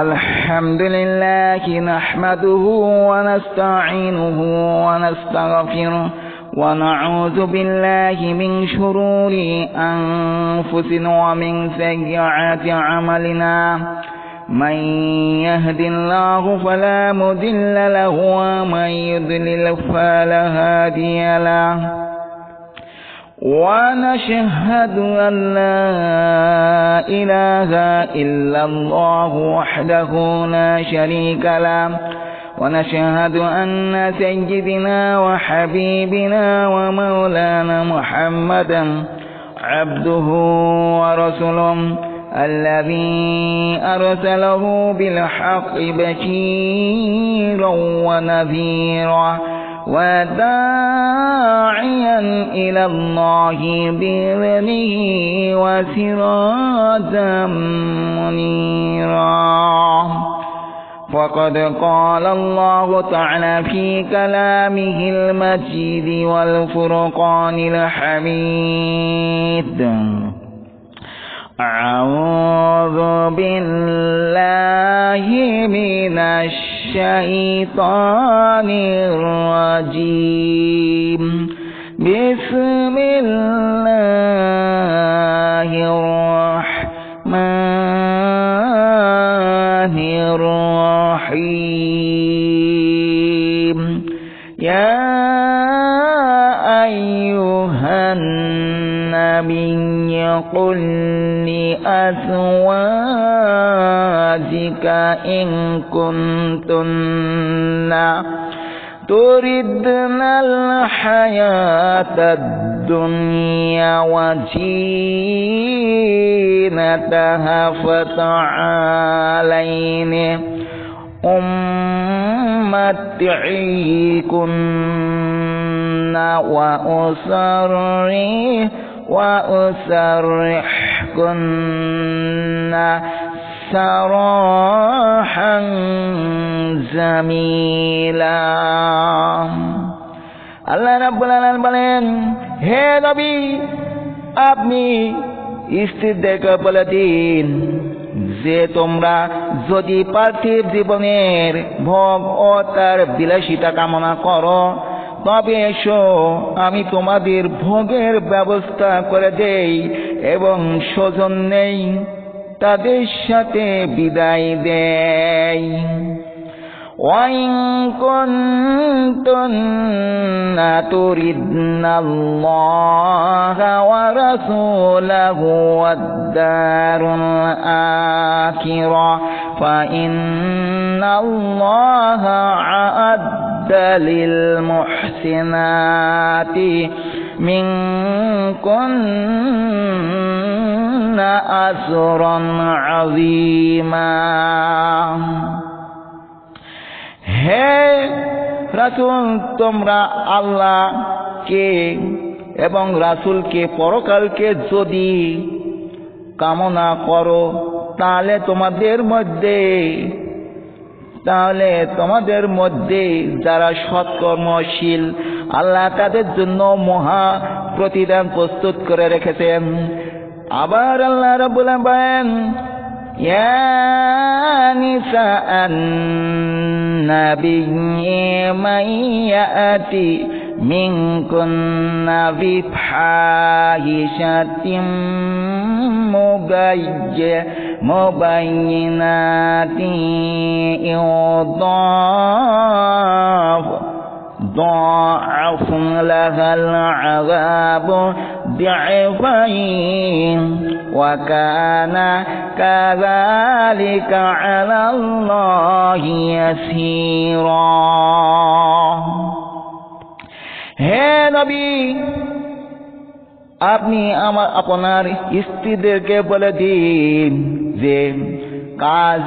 الحمد لله نحمده ونستعينه ونستغفره ونعوذ بالله من شرور أنفسنا ومن سيئات أعمالنا من يهد الله فلا مضل له ومن يضلل فلا هادي له ونشهد أن لا إله إلا الله وحده لا شريك له ونشهد أن سيدنا وحبيبنا ومولانا محمدا عبده ورسوله الذي أرسله بالحق بشيرا ونذيرا وداعيا إلى الله بإذنه وسراجا منيرا فقد قال الله تعالى في كلامه المجيد والفرقان الحميد أعوذ بالله من الشيطان الرجيم بسم الله الرحمن الرحيم يا أيها النبي قل لأزواجك إن كنتن تردن الحياة الدنيا وزينتها فتعالين أمتعكن وأسرحكن سراحا جميلا আল্লাহ রাব্বুল আলামিন বলেন, হে নবী, আপনি স্ত্রীদেরকে বলে দিন যে তোমরা যদি পার্থিব জীবনের ভোগ ও তার বিলাসিতা কামনা করো তবে এসো, আমি তোমাদের ভোগের ব্যবস্থা করে দেই এবং সৌজন্যেই তাদের সাথে বিদায় দেই। وَإِن كُنتُنَّ تُرِدْنَ اللَّهَ وَرَسُولَهُ وَالدَّارَ الْآخِرَةَ فَإِنَّ اللَّهَ أَعَدَّ لِلْمُحْسِنَاتِ مِنكُنَّ أَجْرًا عَظِيمًا। হে রাসূল, তোমরা আল্লাহকে এবং রাসূলকে পরকালকে যদি কামনা করো তাহলে তোমাদের মধ্যে যারা সৎকর্মশীল আল্লাহ তাদের জন্য মহা প্রতিদান প্রস্তুত করে রেখেছেন। আবার আল্লাহ রাব্বুল আলামিন বলেন, يا نساء النبي من يأتي منكن بفاحشة مبينات ضاعف لها العذاب ضعفين وكان كذلك على الله يسيرا। হে নবী, আপনি আপনার স্ত্রীদেরকে বলে দিন যে কাজ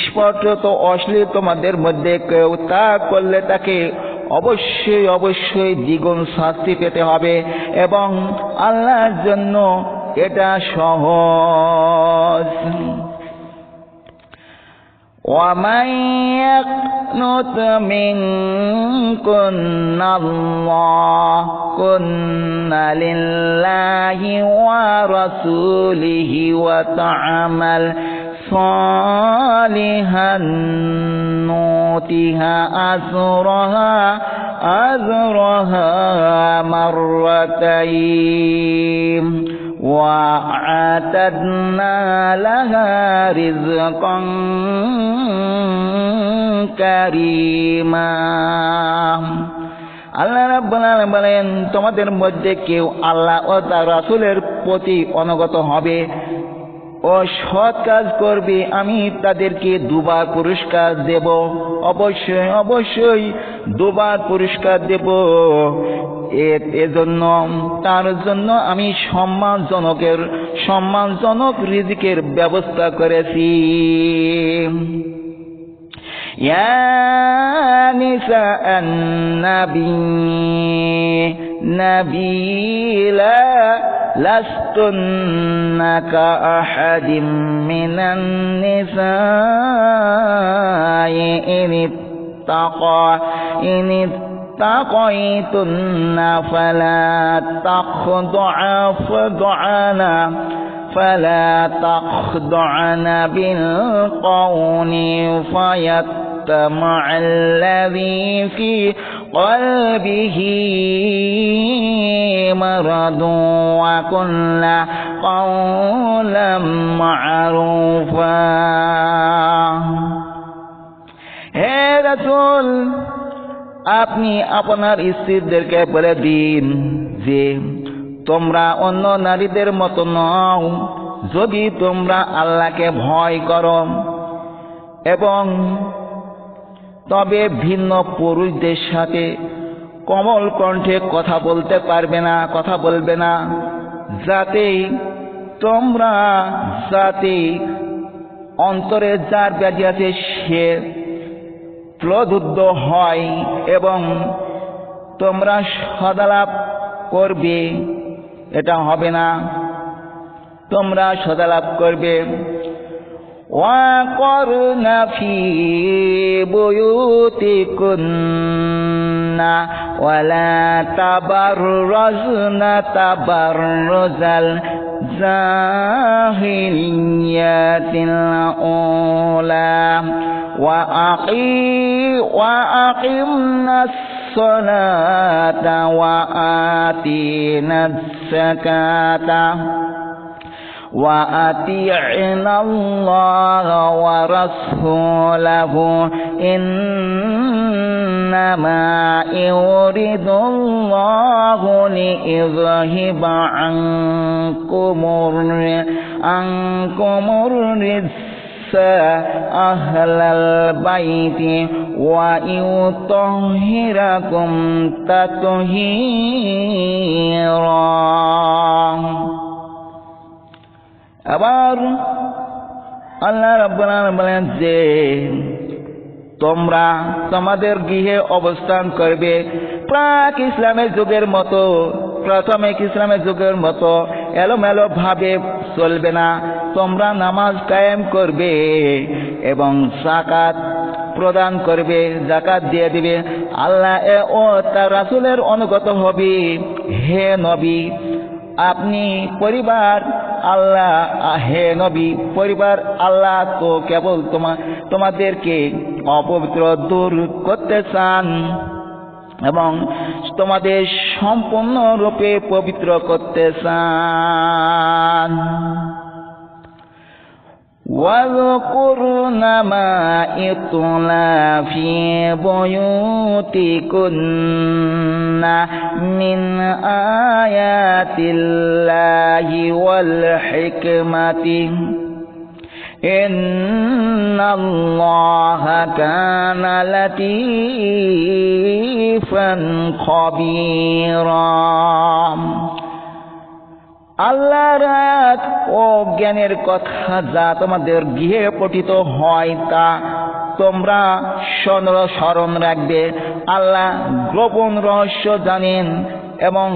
স্পষ্ট অশ্লীল তোমাদের মধ্যে কেউ তা করলে তাকে অবশ্যই দ্বিগুণ শাস্তি পেতে হবে এবং আল্লাহর জন্য এটা সহজ। ومن يقنت منكن لله ورسوله وتعمل صالحا نؤتها أجرها مرتين وأعتدنا لها رزقا كريما আল্লাহ রাব্বুল আলামিন বলেন, তোমাদের মধ্যে কেউ আল্লাহ ও তার রাসূলের প্রতি অনুগত হবে ও সৎ কাজ করবে, আমি তাদেরকে দুবার পুরস্কার দেব। অবশ্যই অবশ্যই দুবার পুরস্কার দেব। এজন্য তার জন্য আমি সম্মানজনক রিজিকের ব্যবস্থা করেছি। يا نساء النبي لستن كأحد من النساء إن اتقيتن فلا تخضعن بالقول فيطمع الذي في قلبه مرض وقلن قولا معروفا। হে রাসূল, আপনি আপনার স্ত্রীদেরকে বলে দিন যে তোমরা অন্য নারীদের মতো নও। যদি তোমরা আল্লাহকে ভয় করো এবং তবে ভিন্ন পুরুষদের সাথে কোমল কণ্ঠে কথা বলবে না, যাতে অন্তরে যার ব্যাধি আছে সে প্রলুব্ধ হয় এবং তোমরা সদালাপ করবে, এটা হবে না। তোমরা সদালাপ করবে। وَقَرْنَ فِي بُيُوتِكُنَّ وَلَا تَبَرَّجْنَ تَبَرُّجَ الْجَاهِلِيَّةِ الْأُولَى وَأَقِمْنَا الصَّلَاةَ وَآتِينَا الزَّكَاةَ وَأَطِيعْنَا اللَّهَ وَرَسُولَهُ إِنَّمَا يُرِيدُ اللَّهُ لِيُذْهِبَ عَنكُمُ الرِّجْسَ أَهْلَ الْبَيْتِ وَيُطَهِّرَكُمْ تَطْهِيرًا। আবার আল্লাহ রাব্বুল আলামিন বলেন যে তোমরা তোমাদের গৃহে অবস্থান করবে প্রাক ইসলামের যুগের মতো এলোমেলো ভাবে চলবে না। তোমরা নামাজ কায়েম করবে এবং যাকাত প্রদান করবে, যাকাত দিয়ে দিবে। আল্লাহ ও তার রাসূলের অনুগত হবে। হে নবী, আপনি পরিবার আল্লাহ তো কেবল তোমাদেরকে অপবিত্র দূর করতে চান এবং তোমাদের সম্পূর্ণরূপে পবিত্র করতে চান। وَاذْكُرْنَ مَا يُتْلَى فِي بُيُوتِكُنَّ مِنْ آيَاتِ اللَّهِ وَالْحِكْمَةِ إِنَّ اللَّهَ كَانَ لَطِيفًا خَبِيرًا। আল্লাহর আয়াত ও জ্ঞানের কথা যা তোমাদের গৃহে পঠিত হয় তা তোমরা স্মরণ রাখবে। আল্লাহ গোপন রহস্য জানেন এবং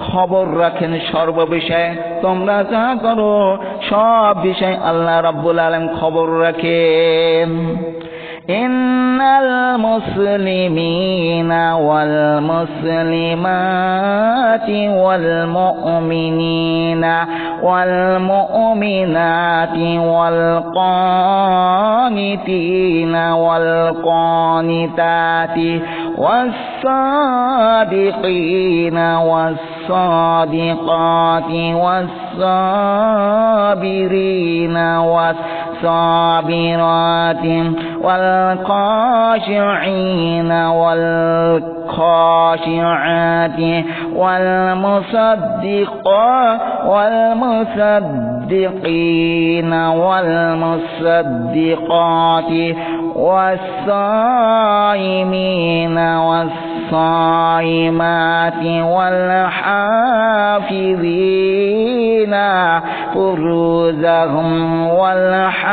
খবর রাখেন সর্ববিষয়ে। তোমরা যা করো সব বিষয় আল্লাহ রাব্বুল আলামিন খবর রাখেন। إن المسلمين والمسلمات والمؤمنين والمؤمنات والقانتين والقانتات والصادقين والصادقات والصابرين والصابرات والخاشعين والخاشعات والمصدقين والمصدقات والصائمين والصائمات والحافظين فروجهم والحافظات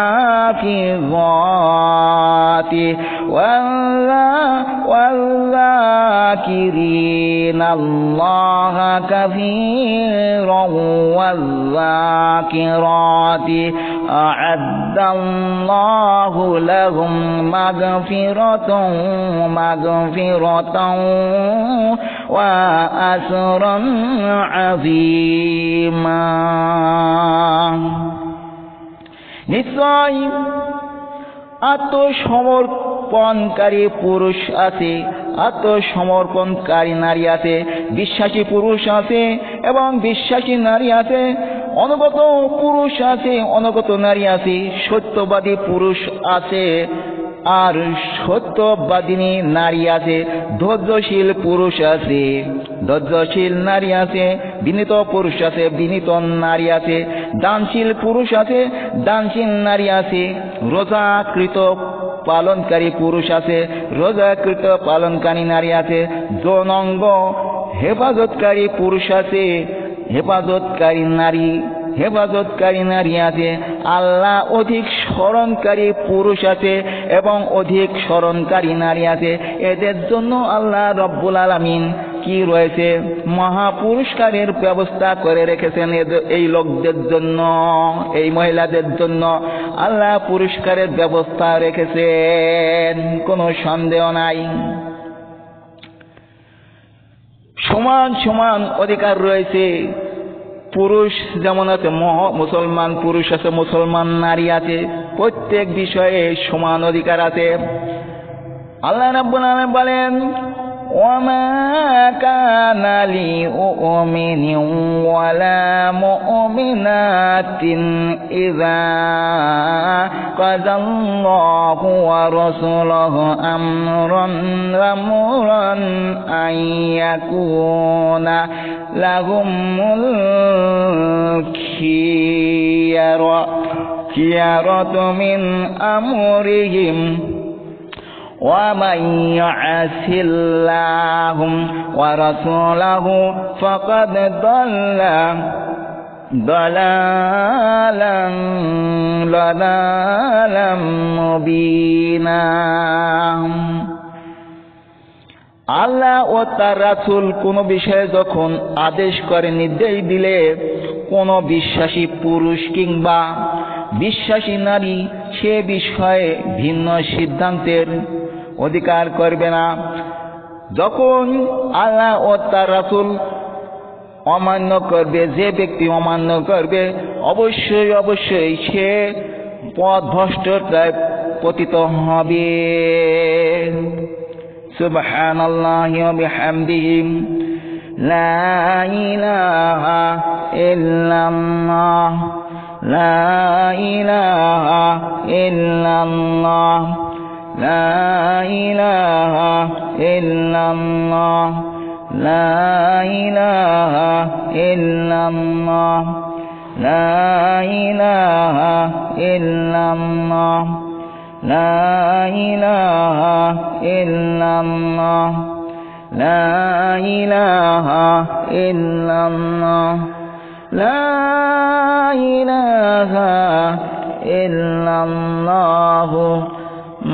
والذاكرين الله كثيرا والذاكرات أعد الله لهم مغفرة وأجرا عظيما নিশ্চয় আত্মসমর্পণকারী পুরুষ আছে, আত্মসমর্পণকারী নারী আছে, বিশ্বাসী পুরুষ আছে এবং বিশ্বাসী নারী আছে, অনুগত পুরুষ আছে, অনুগত নারী আছে, সত্যবাদী পুরুষ আছে আর সত্যবাদিনী নারী আছে, ধৈর্যশীল পুরুষ আছে, ধৈর্যশীল নারী আছে, বিনীত পুরুষ আছে, বিনীত নারী আছে, দানশীল পুরুষ আছে, দানশীল নারী আছে, রোজাকৃত পালনকারী পুরুষ আছে, রোজাকৃত পালনকারী নারী আছে, যৌনাঙ্গ হেফাজতকারী পুরুষ আছে, হেফাজতকারী নারী আছে, আল্লাহ অধিক স্মরণকারী পুরুষ আছে এবং অধিক স্মরণকারী নারী আছে। এদের জন্য আল্লাহ রব্বুল আলামিন কি রয়েছে, মহা পুরস্কারের ব্যবস্থা করে রেখেছেন এই লোকদের জন্য, এই মহিলাদের জন্য আল্লাহ পুরস্কারের ব্যবস্থা রেখেছেন, কোনো সন্দেহ নাই। সমান সমান অধিকার রয়েছে। পুরুষ যেমন আছে, মুসলমান পুরুষ আছে, মুসলমান নারী আছে, প্রত্যেক বিষয়ে সমান অধিকার আছে। আল্লাহ রাব্বুল আলামিন বলেন, وما كان لمؤمن ولا مؤمنات إذا قضى الله ورسوله أمرا أن يكون لهم الخيرة من أمرهم ومن يعص الله ورسوله فقد ضل ضلالا مبينا। আল্লাহ ও তার রাসূল কোন বিষয়ে যখন আদেশ করে, নির্দেশ দিলে, কোন বিশ্বাসী পুরুষ কিংবা বিশ্বাসী নারী সে বিষয়ে ভিন্ন সিদ্ধান্তের অধিকার করবে না। যখন আল্লাহ ও তার রাসূল অমান্য করবে, যে ব্যক্তি অমান্য করবে অবশ্যই অবশ্যই সে পথভ্রষ্টতায় পতিত হবে। সুবহানাল্লাহি ওয়া বিহামদিহি লা ইলাহা ইল্লাল্লাহ লা ইলাহা ইল্লাল্লাহ লা ইলাহা ইল্লাল্লাহ লা ইলাহা ইল্লাল্লাহ লা ইলাহা ইল্লাল্লাহ লা ইলাহা ইল্লাল্লাহ লা ইলাহা ইল্লাল্লাহ লা ইলাহা ইল্লাল্লাহ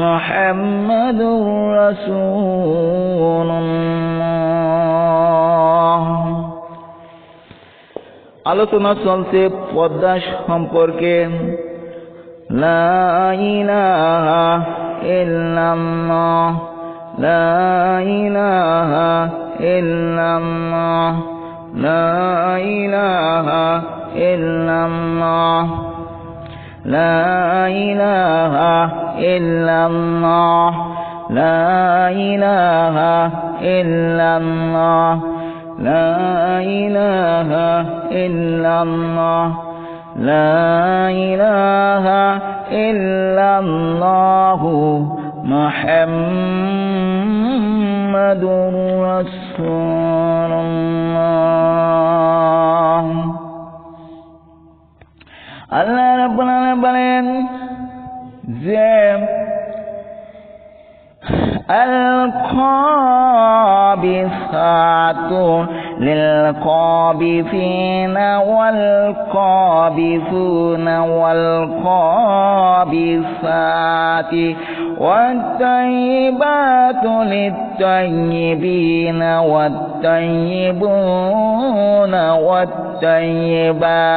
মুহাম্মাদুর রাসূলুল্লাহ। আলোচনা চলছে পর্দা সম্পর্কে। লা ইলাহা ইল্লাল্লাহ লা ইলাহা ইল্লাল্লাহ লা ইলাহা ইল্লাল্লাহ লা ইলাহা ইল্লাল্লাহ লা ইলাহা ইল্লাল্লাহ লা ইলাহা ইল্লাল্লাহ লা ইলাহা ইল্লাল্লাহু মুহাম্মাদুর রাসূলুল্লাহ। আল্লাহ রাব্বুল আলামিন বলেন যে الخابثات للخابثين والخابثون والخابثات والطيبات للطيبين والطيبون والطيبات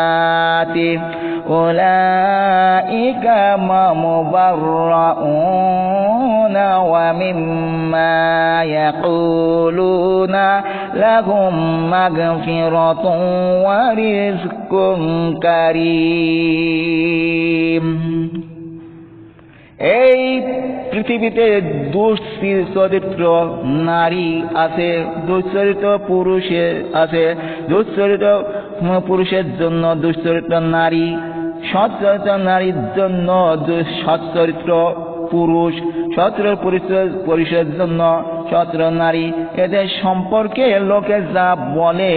أولئك مبرؤون ومما يقولون لهم مغفرة ورزق كريم। এই পৃথিবীতে দুশ্চরিত্র নারী আছে, দুশ্চরিত্র পুরুষ আছে, দুশ্চরিত্র পুরুষের জন্য দুশ্চরিত্র নারী, সচ্চরিত্র নারীর জন্য সচ্চরিত্র পুরুষ, সচ্চরিত্র পুরুষের জন্য সচ্চরিত্র নারী। এদের সম্পর্কে লোকে যা বলে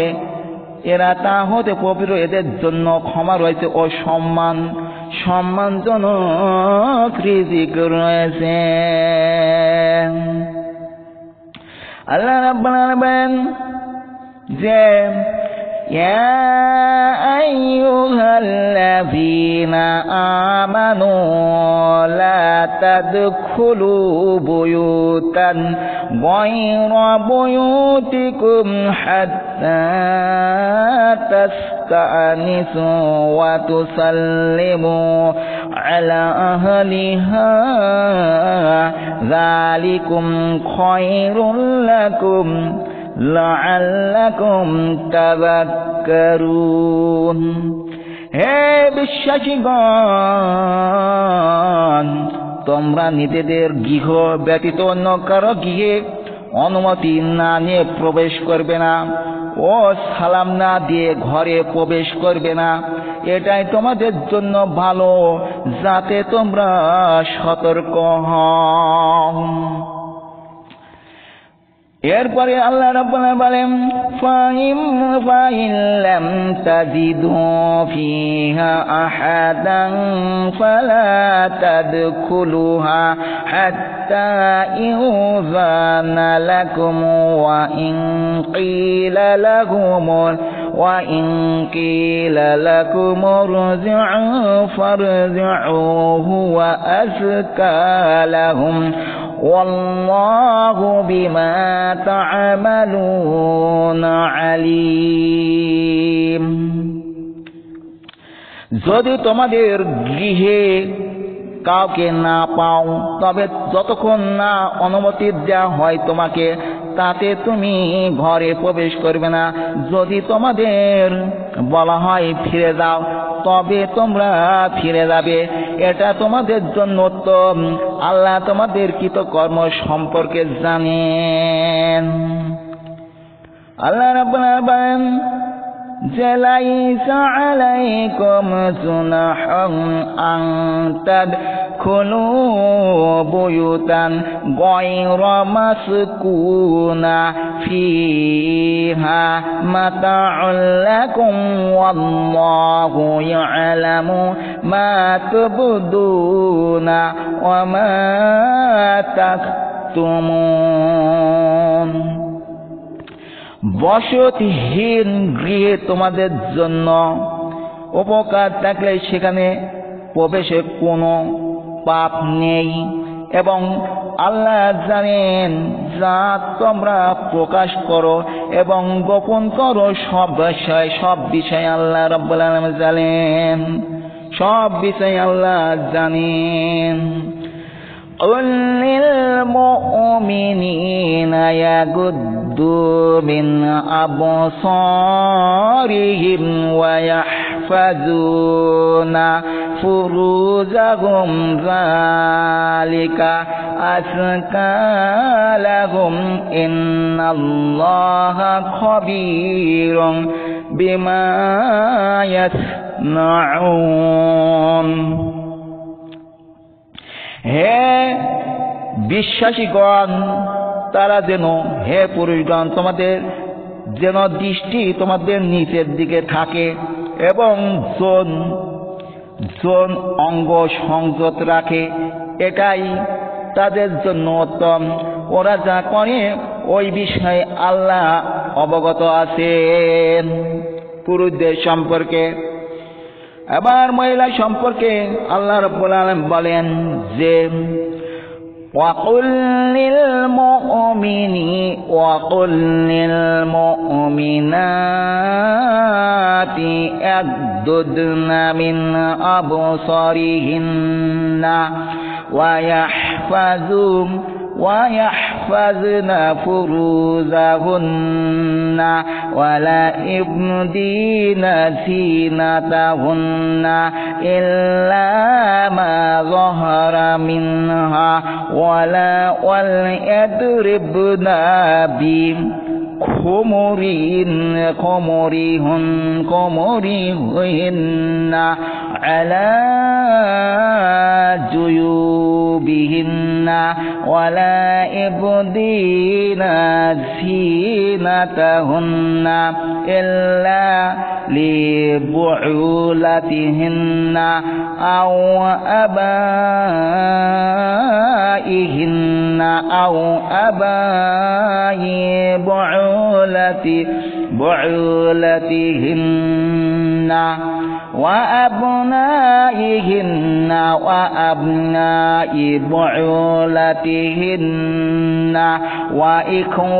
এরা তা হতে পবিত্র, এদের জন্য ক্ষমা রয়েছে ও সম্মানজনক রিজিক রয়েছে। আল্লাহ রাব্বুল আলামিন যে ইয়া আইয়ুহাল্লাযীনা আমানু লা তাদখুলু বুয়ুতান গায়রা বুয়ুতিকুম হাত্তা তাস্তানিসু ওয়া তুসাল্লিমু আলা আহলিহা যালিকুম খায়রুল লাকুম লাআল্লাকুম তাযাক্কারুন। হে বিশ্বাসীগণ, তোমরা নিজেদের গৃহ ব্যতীত অন্য কারো গৃহে অনুমতি না নিয়ে প্রবেশ করবে না ও সালাম না দিয়ে ঘরে প্রবেশ করবে না। এটাই তোমাদের জন্য ভালো, যাতে তোমরা সতর্ক হও। এরপরে আল্লাহ রাব্বুল আলামিন বলেন ফাইন লাম তাজিদু ফিহা আহাদান ফালা তাদখুলুহা হাত্তা ইউযানা লাকুম ওয়া ইন কিলা লাকুম ইরজি'ু ফারজি'ু হুয়া আযকা লাহুম ওয়াল্লাহু বিমা তা'মালুনা আলীম। যদি তোমাদের গৃহে কাউকে না পাও, তবে যতক্ষণ না অনুমতি দেওয়া হয় তোমাকে, তাতে তুমি ঘরে প্রবেশ করবে না। যদি তোমাদের বলা হয় ফিরে যাও, তবে তোমরা ফিরে যাবে। এটা তোমাদের জন্য উত্তম। আল্লাহ তোমাদের কৃতকর্ম সম্পর্কে জানেন। আল্লাহ রাব্বুল আলামিন বলেন যে লাইসা আলাইকুম জুনাহুন আন তাদখুলু বুয়ুতান গায়রা মাসকুনা ফিহা মাতাউল লাকুম ওয়াল্লাহু ইয়ালামু মা তুবদুনা ওয়া মা তাকতুমুন। বসতিহীন গৃহে তোমাদের জন্য উপকার থাকলে সেখানে প্রবেশে কোনো পাপ নেই, এবং আল্লাহ জানেন যা তোমরা প্রকাশ করো এবং গোপন করো, সব বিষয় আল্লাহ রাব্বুল আলামিন জানেন। সব বিষয় আল্লাহ জানেন। قل للمؤمنين يغضوا من أبصارهم ويحفظون فروجهم ذلك أزكى لهم إن الله خبير بما يصنعون। হে বিশ্বাসীগণ, তারা যেন, হে পুরুষগণ, তোমাদের যেন দৃষ্টি তোমাদের নিচের দিকে থাকে এবং যৌন অঙ্গ সংযত রাখে, এটাই তাদের জন্য উত্তম। ওরা যা করে ওই বিষয়ে আল্লাহ অবগত আছেন। পুরুষদের সম্পর্কে। এবার মহিলা সম্পর্কে আল্লাহ রাব্বুল আলামিন বলেন যে وَقُلْ لِلْمُؤْمِنَاتِ يَغْضُضْنَ مِنْ أَبْصَارِهِنَّ ويحفظن فروجهن ولا يبدين زينتهن إلا ما ظهر منها وليضربن بخمرهن على جيوبهن ولا يبدين زينتهن إلا لبعولتهن أو آبائهن أو آباء بعولتهن وأبنائهن وأبناء بعولتهن وإخوانتهن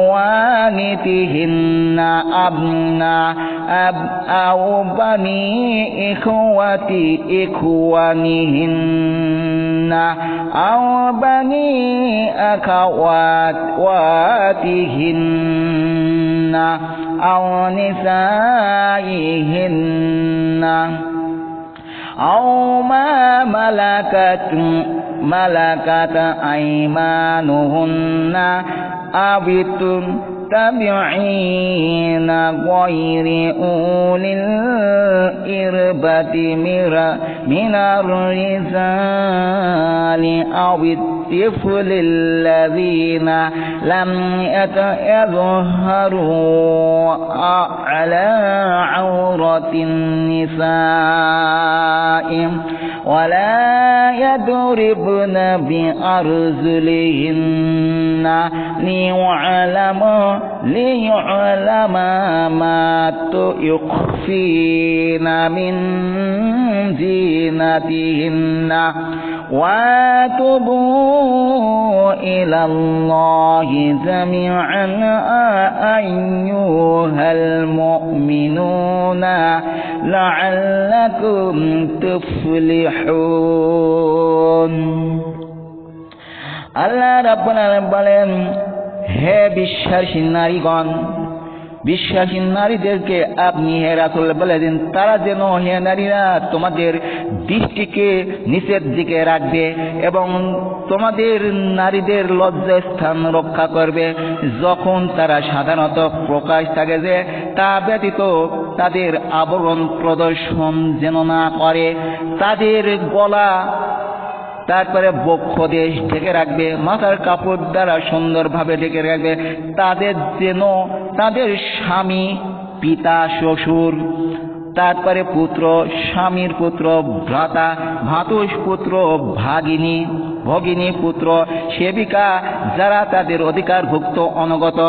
أو بني إخوانهن أو بني أخواتهن أو نسائهن أو ما ملكت أيمانهن أو التابعين غير أولي الإربة من الرجال أو الطفل الذين لم يظهروا على عورة النساء ولا يضربن بأرجلهن ليعلم ما يخفين من زينتهن وتوبوا إلى الله جميعا أيها المؤمنون لعلكم تفلحون। আল্লাহ রাব্বুল আলামিন বলেন, হে বিশ্বাসী নারীগণ, বিশ্বাসী নারীদেরকে আপনি হে রাসূল বলে দিন, তারা যেন, হে নারীরা, তোমাদের দৃষ্টিকে নিচের দিকে রাখবে এবং তোমাদের নারীদের লজ্জাস্থান রক্ষা করবে। যখন তারা সাধারণত প্রকাশ থাকে যে তা ব্যতীত তাদের আবরণ প্রদর্শন যেন না করে, তাদের গলা তারপরে বক্ষ দেশ ঢেকে রাখবে, মাথার কাপড় দ্বারা সুন্দরভাবে ঢেকে রাখবে। তাদের যেন তাদের স্বামী, পিতা, শ্বশুর, তারপরে পুত্র, স্বামীর পুত্র, ভ্রাতা, ভাতুষ পুত্র, ভগিনী পুত্র, সেবিকা, যারা তাদের অধিকারভুক্ত অনগত,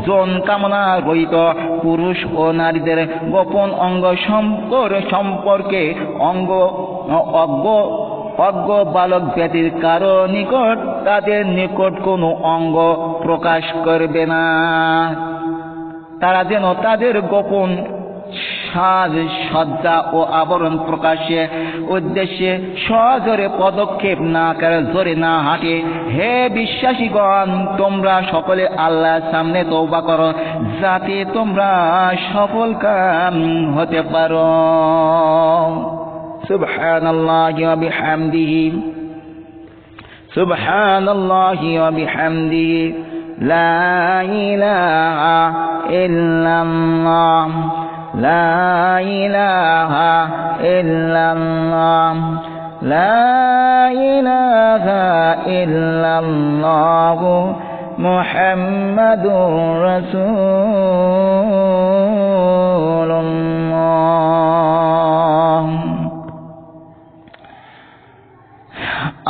যৌন কামনা রহিত পুরুষ ও নারীদের গোপন অঙ্গ সম্পর্কে অজ্ঞ বালক ব্যতীত কারো নিকট তাদের নিকট কোনো অঙ্গ প্রকাশ করবে না। তারা যেন তাদের গোপন সাজ সজ্জা ও আবরণ প্রকাশে উদ্দেশ্যে সজোরে পদক্ষেপ না করে, জোরে না হাঁটে। হে বিশ্বাসীগণ, তোমরা সকলে আল্লাহর সামনে তওবা করো, যাতে তোমরা সফল কাম হতে পারো। সুবহানাল্লাহি ওয়া বিহামদিহি, সুবহানাল্লাহি ওয়া বিহামদিহি, লা ইলাহা ইল্লাল্লাহ, লা ইলাহা ইল্লাল্লাহ, লা ইলাহা ইল্লাল্লাহ, মুহাম্মাদুর রাসূলুল্লাহ।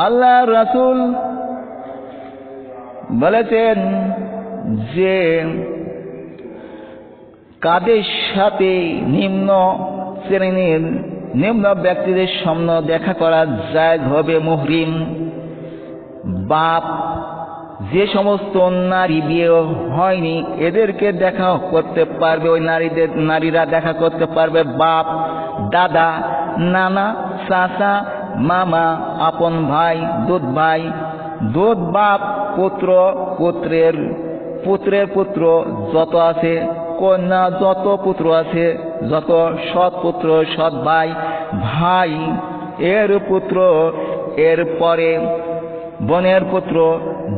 আল্লাহ রাসূল বলেছেন যে কাদের সাথে নিম্ন শ্রেণীর নিম্ন ব্যক্তিদের সামনে দেখা করা জায়েজ হবে মুহরিম। বাপ, যে সমস্ত নারী বিয়ে হয়নি এদেরকে দেখা করতে পারবে, ওই নারীরা দেখা করতে পারবে। বাপ, দাদা, নানা, চাচা, মামা, আপন ভাই, দুধ ভাই, দুধ বাপ, পুত্র, পুত্রের পুত্র যত আছে, কন্যা যত পুত্র আছে, যত সৎ পুত্র, সৎ ভাই, ভাই এর পুত্র, এর পরে বোনের পুত্র,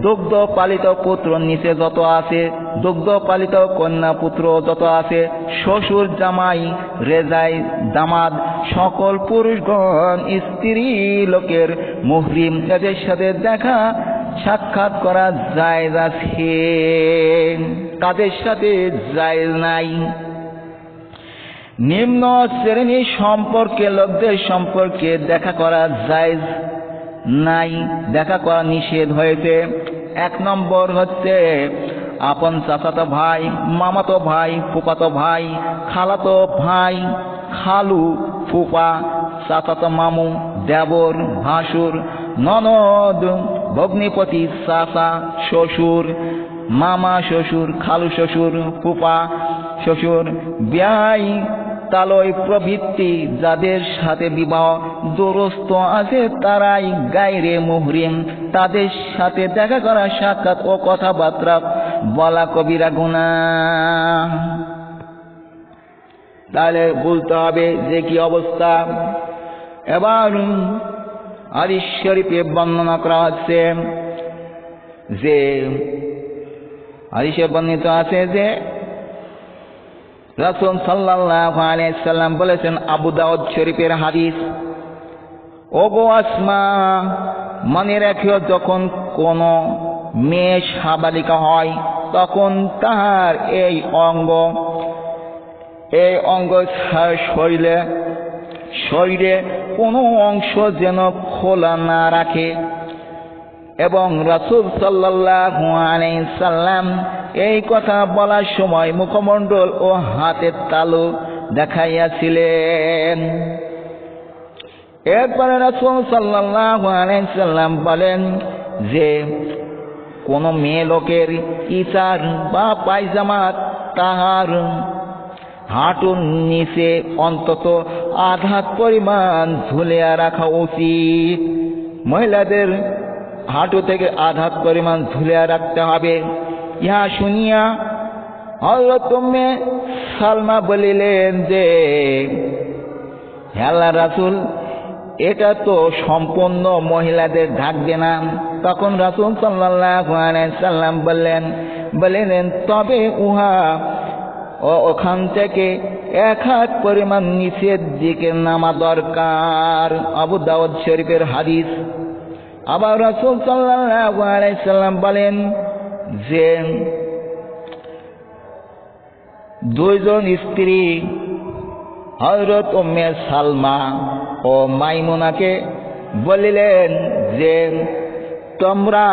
দুগ্ধ পালিত পুত্র নিচে যত আছে, দুগ্ধ পালিত কন্যা পুত্র যত আছে, শ্বশুর, জামাই, রেজাই, দামাদ, সকল পুরুষগণ স্ত্রী লোকের মুহরিম, এদের সাথে দেখা সাক্ষাৎ করা জায়েজ আছে, তাদের সাথে জায়েজ নাই। নিম্ন শ্রেণীর সম্পর্কে লোকদের সম্পর্কে দেখা করা জায়েজ নাই, দেখা করা নিষেধ হয়েছে। 1 নম্বর হচ্ছে আপন চাচাতো ভাই, মামাতো ভাই, ফুফাতো ভাই, খালাতো ভাই, খালু, ফুফা, চাচাতো মামু, দেবর, ভাসুর, ননদ, ভগ্নিপতি, চাচা, শ্বশুর, মামা শ্বশুর, খালু শ্বশুর, ফুফা শ্বশুর, বিয়াই, তালই প্রভৃতি যাদের সাথে বিবাহ দুরস্ত আছে তারাই গায়রে মুহরিম, তাদের সাথে দেখা করা, সাক্ষাৎ ও কথাবার্তা বলা কবিরা গুনাহ। তাহলে বলতে হবে যে কি অবস্থা। এবার হাদিস শরীফে বর্ণনা করা হচ্ছে যে হাদিসে বর্ণিত আছে যে রাসূল সাল্লাল্লাহু আলাইহি সাল্লাম বলেছেন, আবু দাউদ শরীফের হাদিস, ওগো আসমা, মনে রেখো যখন কোন মেয়ে সাবালিকা হয় তখন তাহার এই অঙ্গ শরীরে কোনো অংশ যেন খোলা না রাখে। এবং রাসূল সাল্লাল্লাহু আলাইহি সাল্লাম এই কথা বলার সময় মুখমণ্ডল ও হাতের তালু দেখাইয়াছিলেন। এরপরে রাসূল সাল্লাল্লাহু আলাইহি সাল্লাম বলেন যে কোন মেয়ে লোকের ইচার বা পায়জামা তাহার হাঁটুর নিচে অন্তত আধাত পরিমাণ ঝুলিয়া রাখা উচিত। মহিলাদের হাঁটু থেকে আধাত পরিমাণ ঝুলিয়া রাখতে হবে। ইহা শুনিয়া হযরত উম্মে সালমা বলিলেন যে, হে আল্লাহর রাসূল, এটা তো সম্পূর্ণ মহিলাদের ঢাকবে না। তখন রাসূল সাল্লাল্লাহু আলাইহি সাল্লাম বললেন তবে উহা ওখান থেকে 1 হাত পরিমাণ নিচের দিকে নামা দরকার। আবু দাউদ শরীফের হাদিস। আবার রাসূল সাল্লাল্লাহু আলাইহি সাল্লাম বলেন যে 2 জন স্ত্রী হযরত উম্মে সালমা ও মাইমুনাকে বলিলেন যে, তোমরা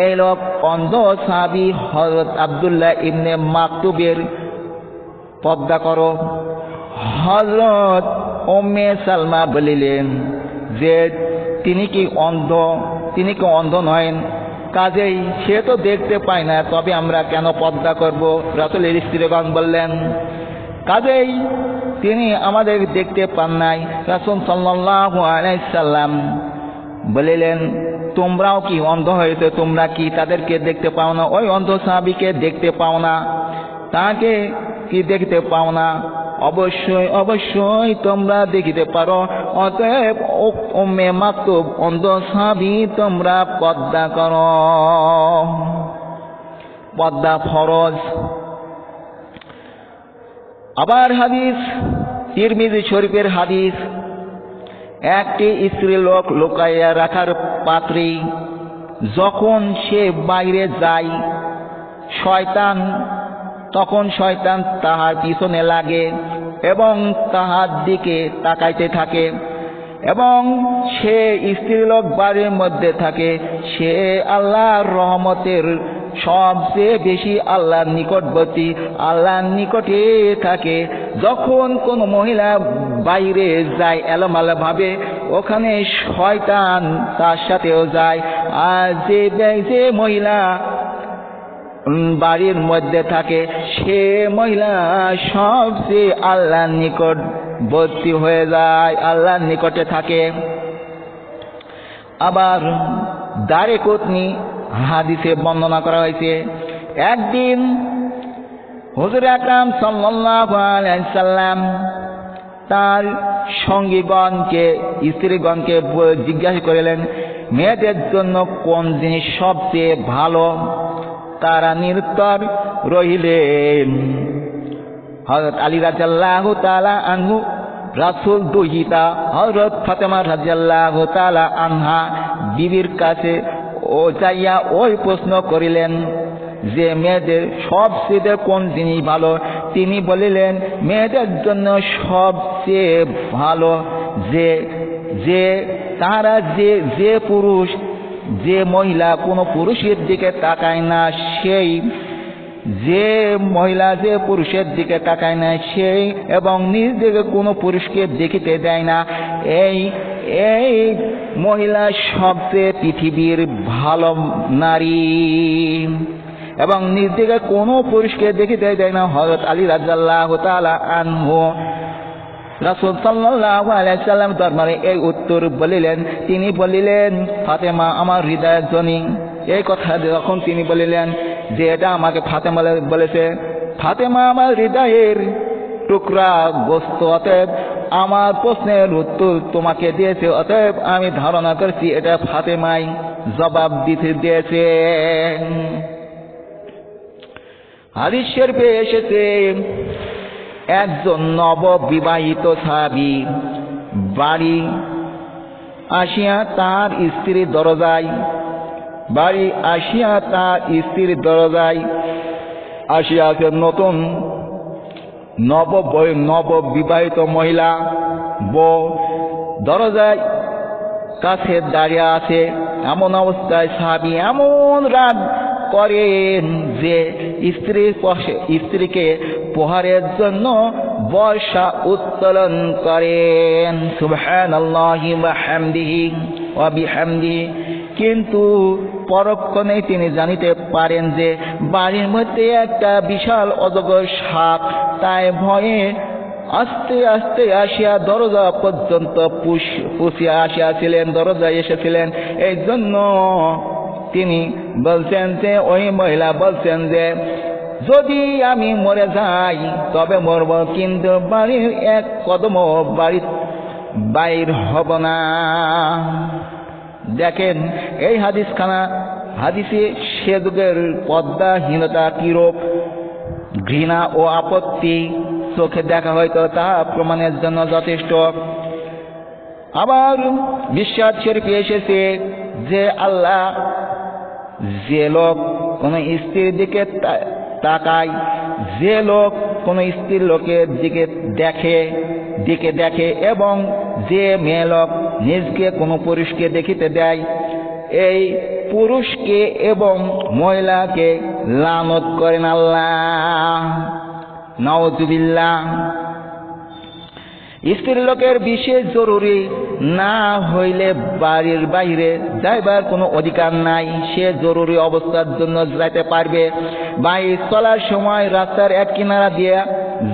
এই লোক অন্ধ সাহাবী হযরত আব্দুল্লাহ ইবনে মাকতুবের পর্দা করো। হযরত উম্মে সালমা বলিলেন যে, তিনি কি অন্ধ নয়? কাজেই সে তো দেখতে পায় না, তবে আমরা কেন পর্দা করব? রাসূলের স্ত্রীগণ বললেন কাজেই তিনি আমাদের দেখতে পান নাই। রাসূল সাল্লাল্লাহু আলাইহি সাল্লাম বলিলেন, তোমরাও কি অন্ধ হয়েছে? তোমরা কি তাদেরকে দেখতে পাও না? ওই অন্ধ সাহাবীকে দেখতে পাও না? তাকে কি দেখতে পাও না? অবশ্যই অবশ্যই তোমরা দেখিতে পারো। অতএব উম্মে মাকতুম অন্ধ সাহাবী তোমরা পর্দা করো, পর্দা ফরজ। আবার হাদিস তিরমিজি শরীফের হাদিস, একটি স্ত্রী লোক লুকাইয়া রাখার পাত্রী যখন সে বাইরে যায় তখন শয়তান তাহার পিছনে লাগে এবং তাহার দিকে তাকাইতে থাকে, এবং সে স্ত্রীলোক বাড়ির মধ্যে থাকে। সে আল্লাহর রহমতের সবচেয়ে বেশি আল্লাহর নিকটবর্তী, আল্লাহর নিকটে থাকে। যখন কোন মহিলা বাইরে যায় এলোমেলো ভাবে, ওখানে শয়তান তার সাথেও যায়। আর যে মহিলা বাড়ির মধ্যে থাকে সে মহিলা সবচেয়ে আল্লাহর নিকটবর্তী হয়ে যায়, আল্লাহর নিকটে থাকে। আবার দারেকুতনি হাদিসে বর্ণনা করা হয়েছে, একদিন হুজুর আকরাম সাল্লাল্লাহু আলাইহি সাল্লাম তার সঙ্গীগণকে, স্ত্রীগণকে জিজ্ঞাসা করিলেন, মেয়েদের জন্য কোন জিনিস সবচেয়ে ভালো? তারা নিরুত্তর রহিলেন। হযরত আলী রাদিয়াল্লাহু তাআলা আনহু রাসূল দুহিতা হযরত ফাতেমা রাদিয়াল্লাহু তাআলা আনহা বিবির কাছে ও যাইয়া ওই প্রশ্ন করিলেন যে মেয়েদের সবচেয়ে কোন জিনিস ভালো? তিনি বলিলেন, মেয়েদের জন্য সবচেয়ে ভালো যে তারা যে পুরুষ, যে মহিলা কোনো পুরুষের দিকে তাকায় না সেই, যে মহিলা যে পুরুষের দিকে তাকায় না সেই, এবং নিজ দিকে কোনো পুরুষকে দেখিতে দেয় না, এই মহিলা সবচেয়ে পৃথিবীর ভালো নারী, এবং নিজ দিকে কোনো পুরুষকে দেখিতে দেয় না। হযরত আলী রাদিয়াল্লাহু তাআলা আনহু রাসূল সাল্লাল্লাহু আলাইহি সাল্লাম দরবারে এই উত্তর বলিলেন। তিনি বলিলেন, ফাতেমা আমার হৃদয়ের জনি। এই কথা যখন তিনি বলিলেন যে এটা আমাকে ফাতেমা বলেছে, ফাতেমা আমার হৃদয়ের টুকরা গোস্ত, অতএব আমার প্রশ্নের উত্তর তোমাকে দিয়েছে, অতএব আমি ধারণা করছি এটা ফাতেমাই জবাব দিয়েছে। হাদিস শরীফে এসেছে, একজন নববিবাহিত সাহাবী বাড়ি আসিয়া তার স্ত্রীর দরজায় আসিয়াছে। নতুন নববিবাহিত মহিলা বউ দরজায় কাছে দাঁড়িয়ে আছে। এমন অবস্থায় সাহাবী এমন রাগ করেন যে স্ত্রীকে প্রহারের জন্য বর্ষা উত্তোলন করেন, সুবহানাল্লাহি ওয়া হামদিহি ওয়া বিহামদিহি। কিন্তু পরক্ষণেই তিনি জানিতে পারেন যে বাড়ির মধ্যে একটা বিশাল অজগর সাপ, তাই ভয়ে আস্তে আস্তে আসিয়া দরজা পর্যন্ত পুষিয়া আসিয়াছিলেন, দরজায় এসেছিলেন। এই জন্য তিনি বলছেন যে, ওই মহিলা বলছেন যে, যদি আমি মরে যাই তবে মরব, কিন্তু বাড়ির এক কদমও বাইর হব না। দেখেন এই হাদিসে সে যুগের পর্দাহীনতা কিরূপ ঘৃণা ও আপত্তি চোখে দেখা হয়তো তা প্রমাণের জন্য যথেষ্ট। আবার বিশ্বাস শরীফে এসেছে যে আল্লাহ, যে লোক কোন স্ত্রীর দিকে তাকায়, যে লোক কোন স্ত্রীর লোকের দিকে দেখে এবং যে মেয়ে লোক নিজকে কোনো পুরুষকে দেখিতে দেয়, এই পুরুষকে এবং মহিলাকে লানত করেন আল্লাহ, নাউযুবিল্লাহ। স্ত্রী লোকের বিশেষ জরুরি না হইলে বাড়ির বাইরে যাইবার কোনো অধিকার নাই। সে জরুরি অবস্থার জন্য যাইতে পারবে। বাইরে চলার সময় রাস্তার এক কিনারা দিয়ে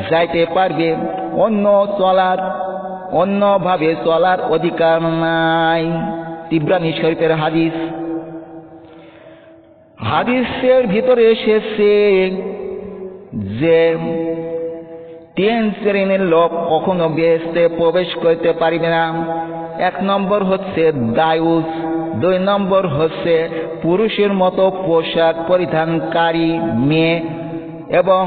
যাইতে পারবে, অন্যভাবে চলার অধিকার নাই। তিবরানী শরীফের হাদিস। হাদিসের ভিতরে এসেছে যে 3 শ্রেণীর লোক কখনো বেহেশতে প্রবেশ করতে পারবে না। 1 নম্বর হচ্ছে দায়ুস, 2 নম্বর হচ্ছে পুরুষের মতো পোশাক পরিধানকারী মেয়ে, এবং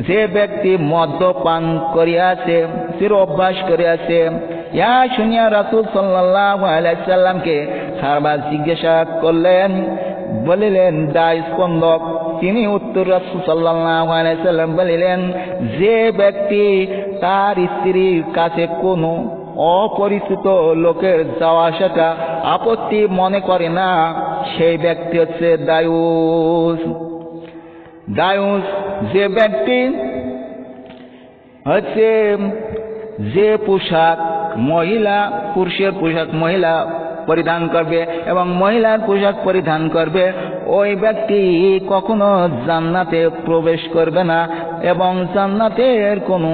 যে ব্যক্তি মদ্যপান করিয়াছে, চির অভ্যাস করিয়াছে। ইয়া শুনিয়া রাসূল সাল্লাল্লাহু আলাইহি সাল্লামকে সাহাবা জিজ্ঞাসা করলেন, বলিলেন দায়ুস কোন লোক? তিনি উত্তর রাসূল সাল্লাল্লাহু আলাইহি সাল্লাম বলিলেন, যে ব্যক্তি তার স্ত্রীর কাছে কোনো অপরিচিত লোকের যাওয়া আসাটা আপত্তি মনে করে না, সেই ব্যক্তি হচ্ছে দায়ুস। দায়ুস যে ব্যক্তি হচ্ছে যে পোশাক পুরুষের পোশাক মহিলা পরিধান করবে এবং মহিলার পোশাক পরিধান করবে, ওই ব্যক্তি কখনো জান্নাতে প্রবেশ করবে না এবং জান্নাতের কোনো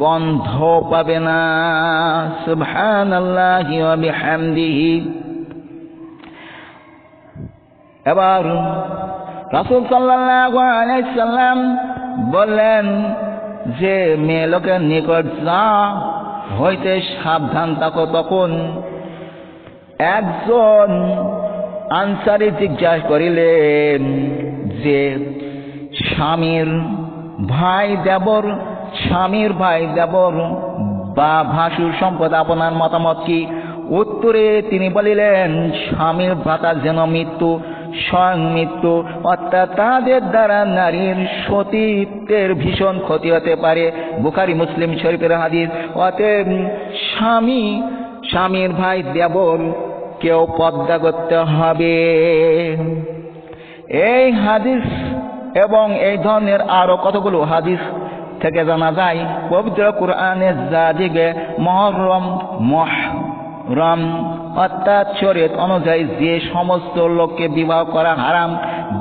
গন্ধ পাবে না। সুবহানাল্লাহি ওয়া বিহামদিহি। এবার রাসূল সাল্লাল্লাহু আলাইহি সাল্লাম বললেন যে মেয়ে লোকের নিকট যা হইতে সাবধান থাকো। তখন একজন আনসারী জিজ্ঞাসা করিলেন যে স্বামীর ভাই দেবর বা ভাসুর সম্পদ আপনার মতামত কি? উত্তরে তিনি বলিলেন, স্বামীর ভাতা যেন মৃত্যু, স্বয়ং মৃত্যু, অর্থাৎ তাদের দ্বারা নারীর সতীত্বের ভীষণ ক্ষতি হতে পারে। বুখারী মুসলিম শরীফের হাদিস। অতএব স্বামীর ভাই দেবর কেউ পর্দা করতে হবে। এই হাদিস এবং এই ধরনের আরো কতগুলো হাদিস থেকে জানা যায়, পবিত্র কোরআনে যা দিকে মুহররম অর্থাৎ শরীয়ত অনুযায়ী যে সমস্ত লোককে বিবাহ করা হারাম,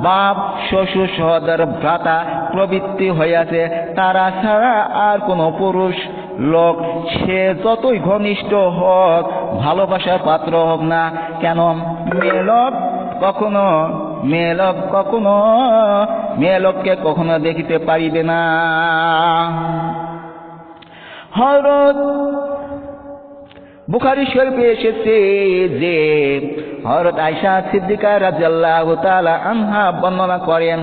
বাপ, শ্বশুর, সহোদর, ভ্রাতা প্রভৃতি হইয়াছে, তারা ছাড়া আর কোনো পুরুষ লোক, সে যতই ঘনিষ্ঠ হোক, ভালোবাসার পাত্র হোক না কেন, মেয়ে লোককে কখনো দেখিতে পারিবে না। বুখারী শরীফে এসেছে যে হযরত আয়েশা সিদ্দিকা রাদিয়াল্লাহু তাআলা আনহা বর্ণনা করেন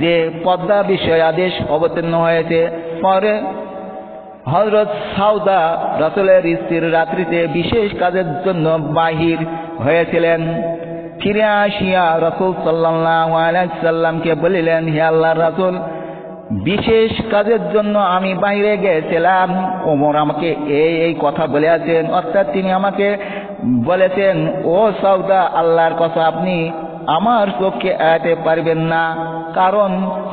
যে পর্দা বিষয়ে আদেশ অবতীর্ণ হয়েছে। পরে হযরত সাউদা রাসূলের স্ত্রীর রাত্রিতে বিশেষ কাজের জন্য বাহির হয়েছিলেন। ফিরে আসিয়া রাসূল সাল্লাল্লাহু আলাইহি সাল্লামকে বলিলেন, হে আল্লাহর রাসূল, বিশেষ কাজের জন্য আমি বাইরে গেছিলাম। ওমর আমাকে এই কথা বলেছেন, অর্থাৎ তিনি আমাকে বলেছেন, ও সাউদা, আল্লাহর কথা আপনি আমার চোখকে এড়াতে পারবেন না। কারণ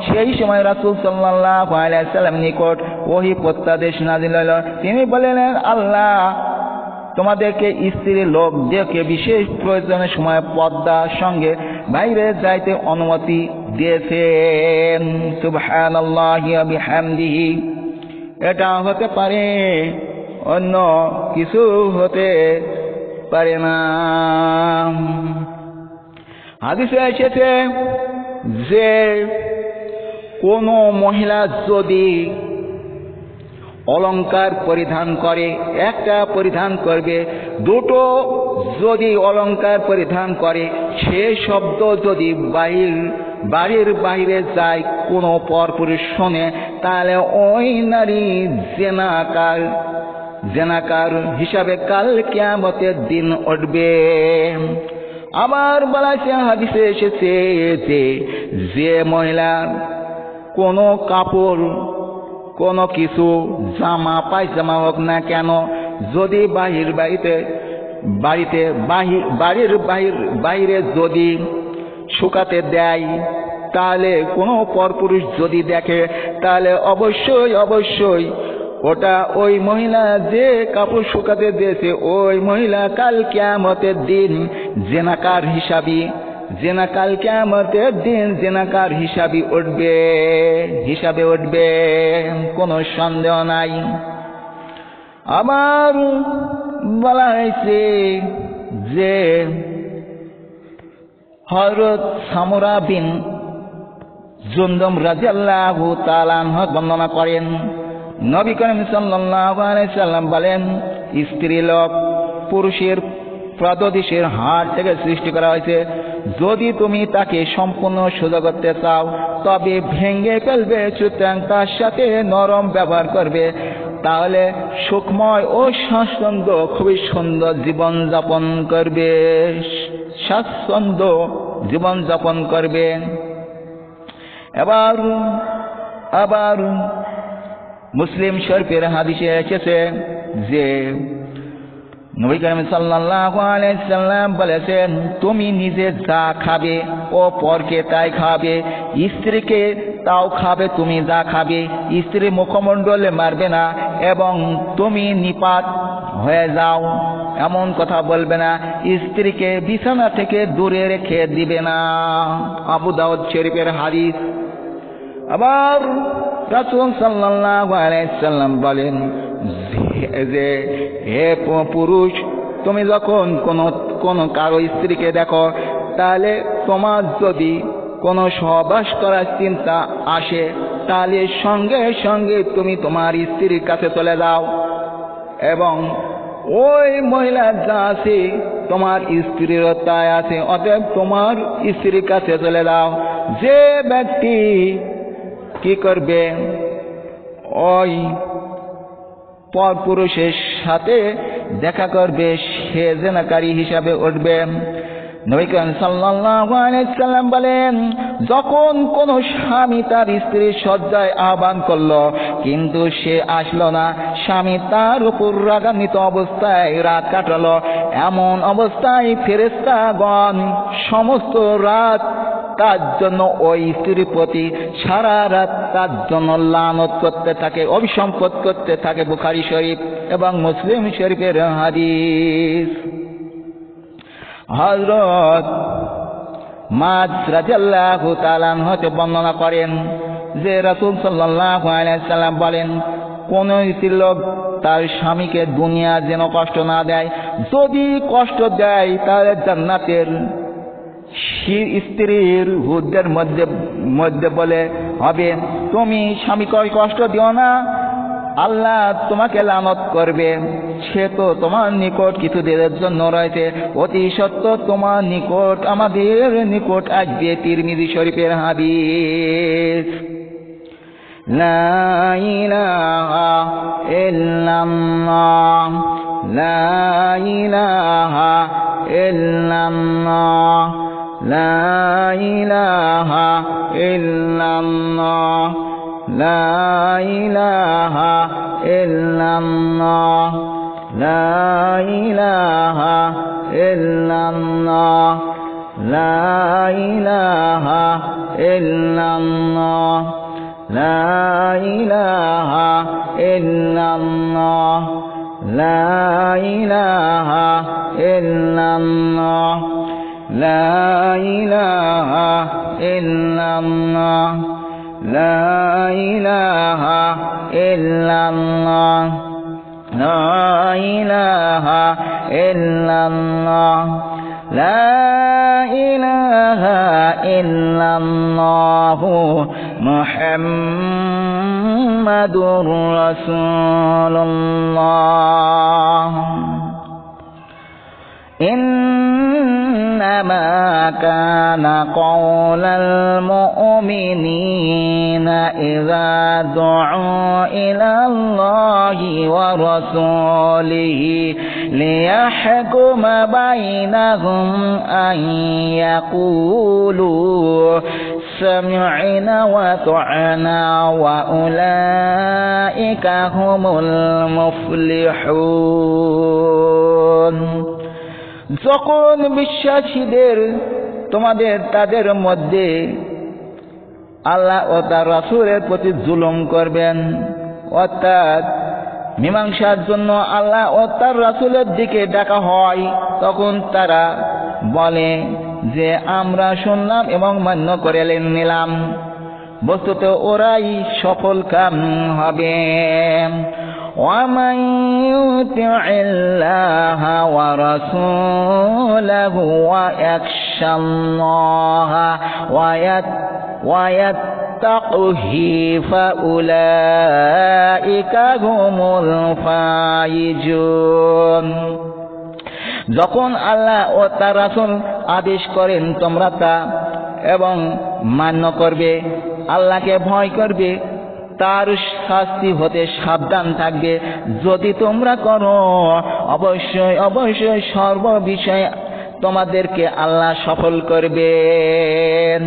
সেই সময় রাসূল সাল্লাল্লাহু আলাইহি সাল্লাম নিকট ওহী প্রত্যাদেশ নাযিল হল। তিনি বললেন, আল্লাহ তোমাদেরকে স্ত্রীর লোকদেরকে বিশেষ প্রয়োজনের সময় পর্দার সঙ্গে বাইরে যাইতে অনুমতি দিয়েছেন। সুবহানাল্লাহি ওয়া বিহামদিহি। এটা হতে পারে, অন্য কিছু হতে পারে না। হাদিসে এসেছে যে কোন মহিলা যদি অলংকার পরিধান করে, একটা পরিধান করবে, দুটো যদি অলংকার পরিধান করে, সে শব্দ যদি বাড়ির বাইরে যায়, কোনো পরপুরুষ শোনে, তাহলে ওই নারী জেনাকার হিসাবে কাল কিয়ামতের দিন উঠবে। আবার বলা হাদিসে এসেছে যে মহিলার কোনো কাপড়, কোনো কিছু, জামা পায়জামা হোক না কেন, যদি বাড়ির বাইরে যদি শুকাতে দেয়, তাহলে কোনো পরপুরুষ যদি দেখে, তাহলে অবশ্যই ওটা ওই মহিলা যে কাপড় শুকাতে দিয়েছে, ওই মহিলা কাল কিয়ামতের দিন জেনাকার হিসাবে জিনা কাল কিয়ামতের দিন জিনাকার হিসাবে উঠবে, কোনো সন্দেহ নাই। আবার বলা হয়েছে যে হযরত সামুরা বিন জুনদুম রাদিয়াল্লাহু তাআলা আনহু বর্ণনা করেন, নবী করিম সাল্লাল্লাহু আলাইহি সাল্লাম বলেন, স্ত্রী লোক পুরুষের প্রদোষের হাড় থেকে সৃষ্টি করা হয়েছে। যদি তুমি তাকে সম্পূর্ণ সোজা করতে চাও তবে ভেঙে ফেলবে, সুতরাং তার সাথে নরম ব্যবহার করবে, তাহলে সুখময় ও স্বাচ্ছন্দ্য খুবই সুন্দর জীবনযাপন করবে, স্বাচ্ছন্দ্য জীবনযাপন করবে। আবার মুসলিম শরীফের হাদিসে এসেছে যে নবী করিম সাল্লাল্লাহু আলাইহি সাল্লাম বলেছেন, তুমি নিজে যা খাবে ও পরকে তাই খাবে, স্ত্রীকে তাও খাবে তুমি যা খাবে, স্ত্রী মুখমণ্ডলে মারবে না এবং তুমি নিপাত হয়ে যাও এমন কথা বলবে না, স্ত্রীকে বিছানা থেকে দূরে রেখে দিবে না। আবু দাউদ শরীফের হাদিস। আবার রাসূল সাল্লাল্লাহু আলাইহি সাল্লাম বলেন যে হে পুরুষ, তুমি যখন কোন কারো স্ত্রীকে দেখো, তাহলে তোমার যদি কোনো সহবাস করার চিন্তা আসে, তাহলে সঙ্গে সঙ্গে তুমি তোমার স্ত্রীর কাছে চলে যাও এবং ওই মহিলা যা আছে তোমার স্ত্রীরও তাই আছে, অতএব তোমার স্ত্রীর কাছে চলে যাও। যে ব্যক্তি কি করবে, ওই পরপুরুষের সাথে দেখা করবে, সে জিনাকারী হিসাবে উঠবে। নবী করিম সাল্লাল্লাহু আলাইহি সাল্লাম বলেন, যখন কোন স্বামী তার স্ত্রীর শয্যায় আহ্বান করলো কিন্তু সে আসলো না, স্বামী তার উপর রাগান্বিত অবস্থায় রাত কাটালো, এমন অবস্থায় ফেরেশতাগণ সমস্ত রাত তার জন্য ওই স্ত্রীর প্রতি সারা রাত তার জন্য লানত করতে থাকে, অভিসম্পদ করতে থাকে। বুখারী শরীফ এবং মুসলিম শরীফের হাদিস। হযরত মাদ রাদিয়াল্লাহু তাআলা হতে বর্ণনা করেন যে রাসূল সাল্লাল্লাহু আলাইহি সাল্লাম বলেন, কোন স্ত্রী লোক তার স্বামীকে দুনিয়া যেন কষ্ট না দেয়, যদি কষ্ট দেয় তাহলে জান্নাতের স্ত্রীর হুদ্দের মধ্যে বলে হবে, তুমি স্বামীকে কষ্ট দিও না, আল্লাহ তোমাকে লানত করবে, সে তো তোমার নিকট কিছু দিনের জন্য রয়েছে, অতি সত্য তোমার নিকট আমাদের নিকট আসবে। তিরমিজি শরীফের হাদিস। লা ইলাহা ইল্লাল্লাহ, লা ইলাহা ইল্লাল্লাহ, লা ইলাহা ইল্লাল্লাহ, লা ইলাহা ইল্লাল্লাহ, লা ইলাহা ইল্লাল্লাহ, লা ইলাহা ইল্লাল্লাহ, লা ইলাহা ইল্লাল্লাহ, লা ইলাহা ইল্লাল্লাহ, লা ইলাহা ইল্লাল্লাহ, লা ইলাহা ইল্লাল্লাহ, লা ইলাহা ইল্লাল্লাহ, লা ইলাহা ইল্লাল্লাহ, মুহাম্মাদুর রাসূলুল্লাহ। إنما كان قول المؤمنين إذا دعوا إلى الله ورسوله ليحكم بينهم أن يقولوا سمعنا وأطعنا وأولئك هم المفلحون। যখন বিশ্বাসীদের তাদের মধ্যে আল্লাহ ও তার রাসূলের প্রতি জুলুম করবেন, অর্থাৎ মীমাংসার জন্য আল্লাহ ও তার রাসূলের দিকে ডাকা হয়, তখন তারা বলে যে আমরা শুনলাম এবং মান্য করে নিলাম, বস্তুত ওরাই সফল কাম হবে। وَمَن يُطِعِ اللَّهَ وَرَسُولَهُ وَيَخْشَ اللَّهَ وَيَتَّقْهِ فَأُولَئِكَ هُمُ الْفَائِزُونَ। যখন আল্লাহ ও তার রাসূল আদেশ করেন তোমরা তা এবং মান্য করবে, আল্লাহকে ভয় করবে, তার শাস্তি হতে সাবধান থাকবে। যদি তোমরা করো, অবশ্যই অবশ্যই সর্ববিষয়ে তোমাদেরকে আল্লাহ সফল করবেন।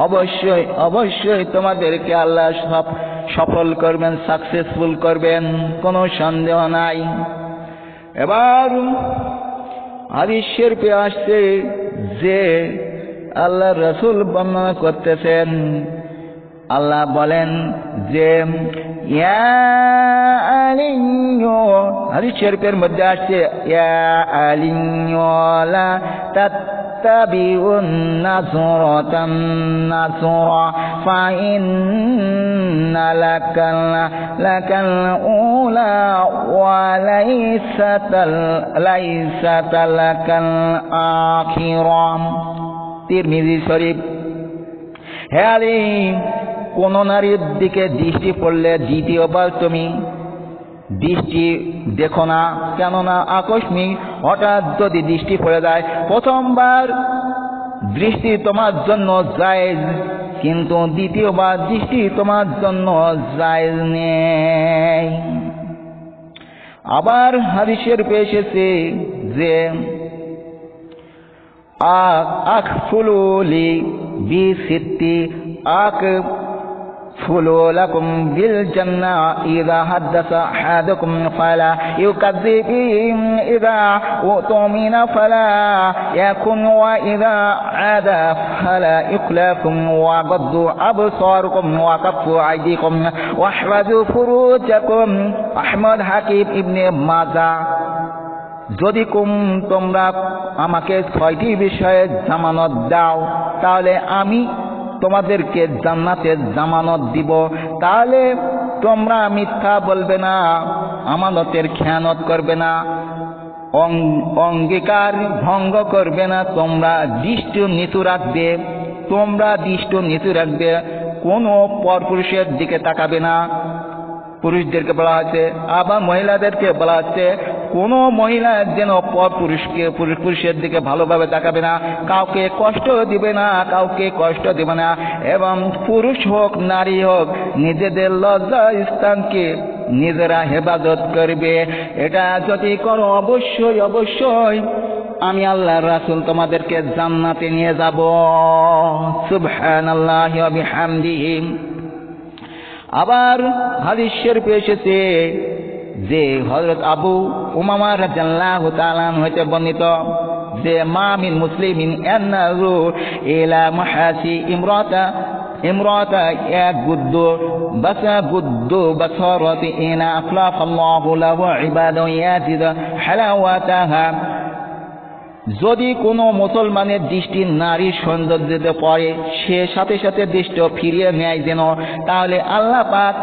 অবশ্যই অবশ্যই তোমাদেরকে আল্লাহ সফল করবেন, সাকসেসফুল করবেন, কোনো সন্দেহ নাই। এবার হাদিস শরীফে আসছে যে আল্লাহ রাসূল বর্ণনা করতেছেন, আল্লাহ বলেন যে ইয়া আলিয়্যু, হাদিস শরীফের মধ্যে আসছে ইয়া আলিয়্যু লা তাত্তাবিউন নাসরাতান নাসরা ফাইন্না লাকাল উলা ওয়া লাইসাতা লাকাল আখিরা। তিরমিজি শরীফ। হে আলী, কোন নারীর দিকে দৃষ্টি পড়লে দ্বিতীয়বার তুমি দৃষ্টি দেখো না, কেননা আকস্মিক হঠাৎ যদি দৃষ্টি পড়ে যায়, প্রথমবার দৃষ্টি তোমার জন্য জায়েজ, কিন্তু দ্বিতীয়বার দৃষ্টি তোমার জন্য জায়েজ নেই। আবার হাদিসের পেশ এসেছে যে আকফুলুলি বিসিত্তি أكفلوا لكم بالجنة إذا حدث أحدكم فلا يكذب، إذا أؤتمن فلا يكن، وإذا عاد فلا يخلفكم، وغضوا أبصاركم وكفوا أيديكم واحفظوا فروجكم। আহমদ, হাকিম, ইবনে মাজাহ। যদি তোমরা আমাকে 6টি বিষয়ে জামানত দাও, তাহলে আমি তোমাদেরকে জান্নাতের জামানত দিব। তাহলে তোমরা মিথ্যা বলবে না, আমানতের খেয়ানত করবে না, অঙ্গীকার ভঙ্গ করবে না, তোমরা দৃষ্টি নিচু রাখবে, কোনো পরপুরুষের দিকে তাকাবে না। পুরুষদেরকে বলা হয়েছে, আবার মহিলাদেরকে বলা হচ্ছে কোনো মহিলা যেন পুরুষের দিকে ভালোভাবে তাকাবে না, কাউকে কষ্ট দিবে না, এবং পুরুষ হোক নারী হোক নিজেদের লজ্জা স্থানকে নিজেরা হেফাজত করবে। এটা যদি করো, অবশ্যই অবশ্যই আমি আল্লাহর রাসূল তোমাদেরকে জান্নাতে নিয়ে যাব। সুবহানাল্লাহি ওয়া বিহামদিহি। আবার হাদিস শরীফে এসেছে যে হযরত আবু উমামা রাদিয়াল্লাহু তাআলা হতে বর্ণিত যে মা মিন মুসলিমিন ইয়ানজু ইলা মুহাসি ইমরাতা ইয়াগুদ্দু বাসারাতি ইনা আফলাফাল্লাহু লাহু ইবাদান ইয়াজিদ হালাওয়াতাহা। যদি কোনো মুসলমানের দৃষ্টি নারীর সৌন্দর্যতে পড়ে, সে সাথে সাথে দৃষ্টি ফিরিয়ে নেয় যেন, তাহলে আল্লাহ পাক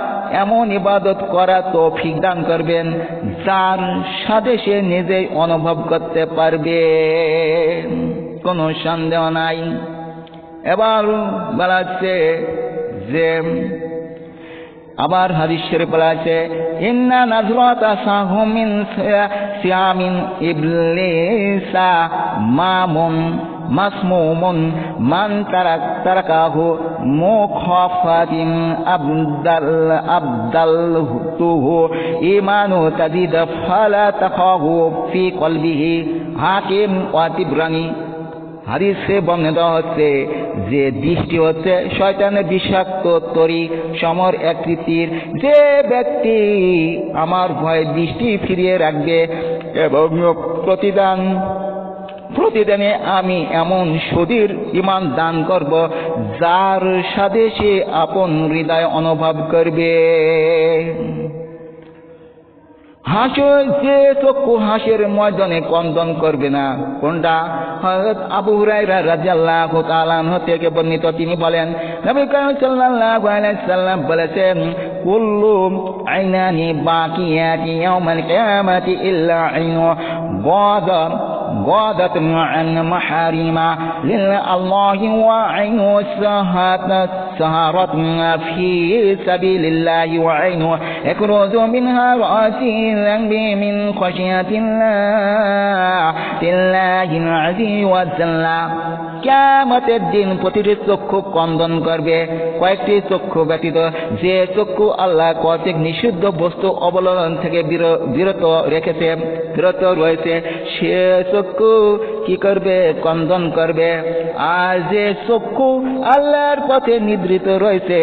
এমন ইবাদত করা তৌফিক দান করবেন যার সাথে সে নিজেই অনুভব করতে পারবে, কোনো সন্দেহ নাই। এবার বলা হচ্ছে যে আবার হাদিস শরীফে বলা আছে ইন্না নাজরাতা সাহুমিন সিয়ামিন ইবলিসা মামুন মাসমুমুন মান তারাকাহু মুখাফাতিন আবদালতুহু ঈমানু তাজিদ ফালা তাখাহু ফি কলবিহি। হাকিম ওয়া তিবরানি। হাদিসে বর্ণিত হচ্ছে যে দৃষ্টি হচ্ছে শয়তানের বিষাক্ত তরি সমর আকৃতির। যে ব্যক্তি আমার ভয়ে দৃষ্টি ফিরিয়ে রাখবে এবং প্রতিদানে আমি এমন সুদৃঢ় ঈমান দান করব যার সাথে সে আপন হৃদয় অনুভব করবে। হাসর যে চক্ষু হাসের ময়দানে ক্রন্দন করবে না। কোনটা? হযরত আবু হুরায়রা রাদিয়াল্লাহু তাআলা আনহু থেকে বর্ণিত, তিনি বলেন নবী করিম সাল্লাল্লাহু আলাইহি সাল্লাম বলেছেন, কুল্লু আইনানি বাকিয়াতি ইয়াউমাল কিয়ামাতি ইল্লা আইনু غادت عن محارما لله وعين سهرت في سبيل الله وعين يخرج منها رأسي الذنب من خشية الله العزيز وجل। কিয়ামতের দিন প্রতিটি চক্ষু ক্রন্দন করবে, কয়েকটি চক্ষু ব্যতীত। যে চক্ষু আল্লাহ কর্তৃক নিষিদ্ধ বস্তু অবলম্বন থেকে বিরত রয়েছে, সে চক্ষু কি করবে? ক্রন্দন করবে। আর যে চক্ষু আল্লাহর পথে নিদ্রিত রয়েছে,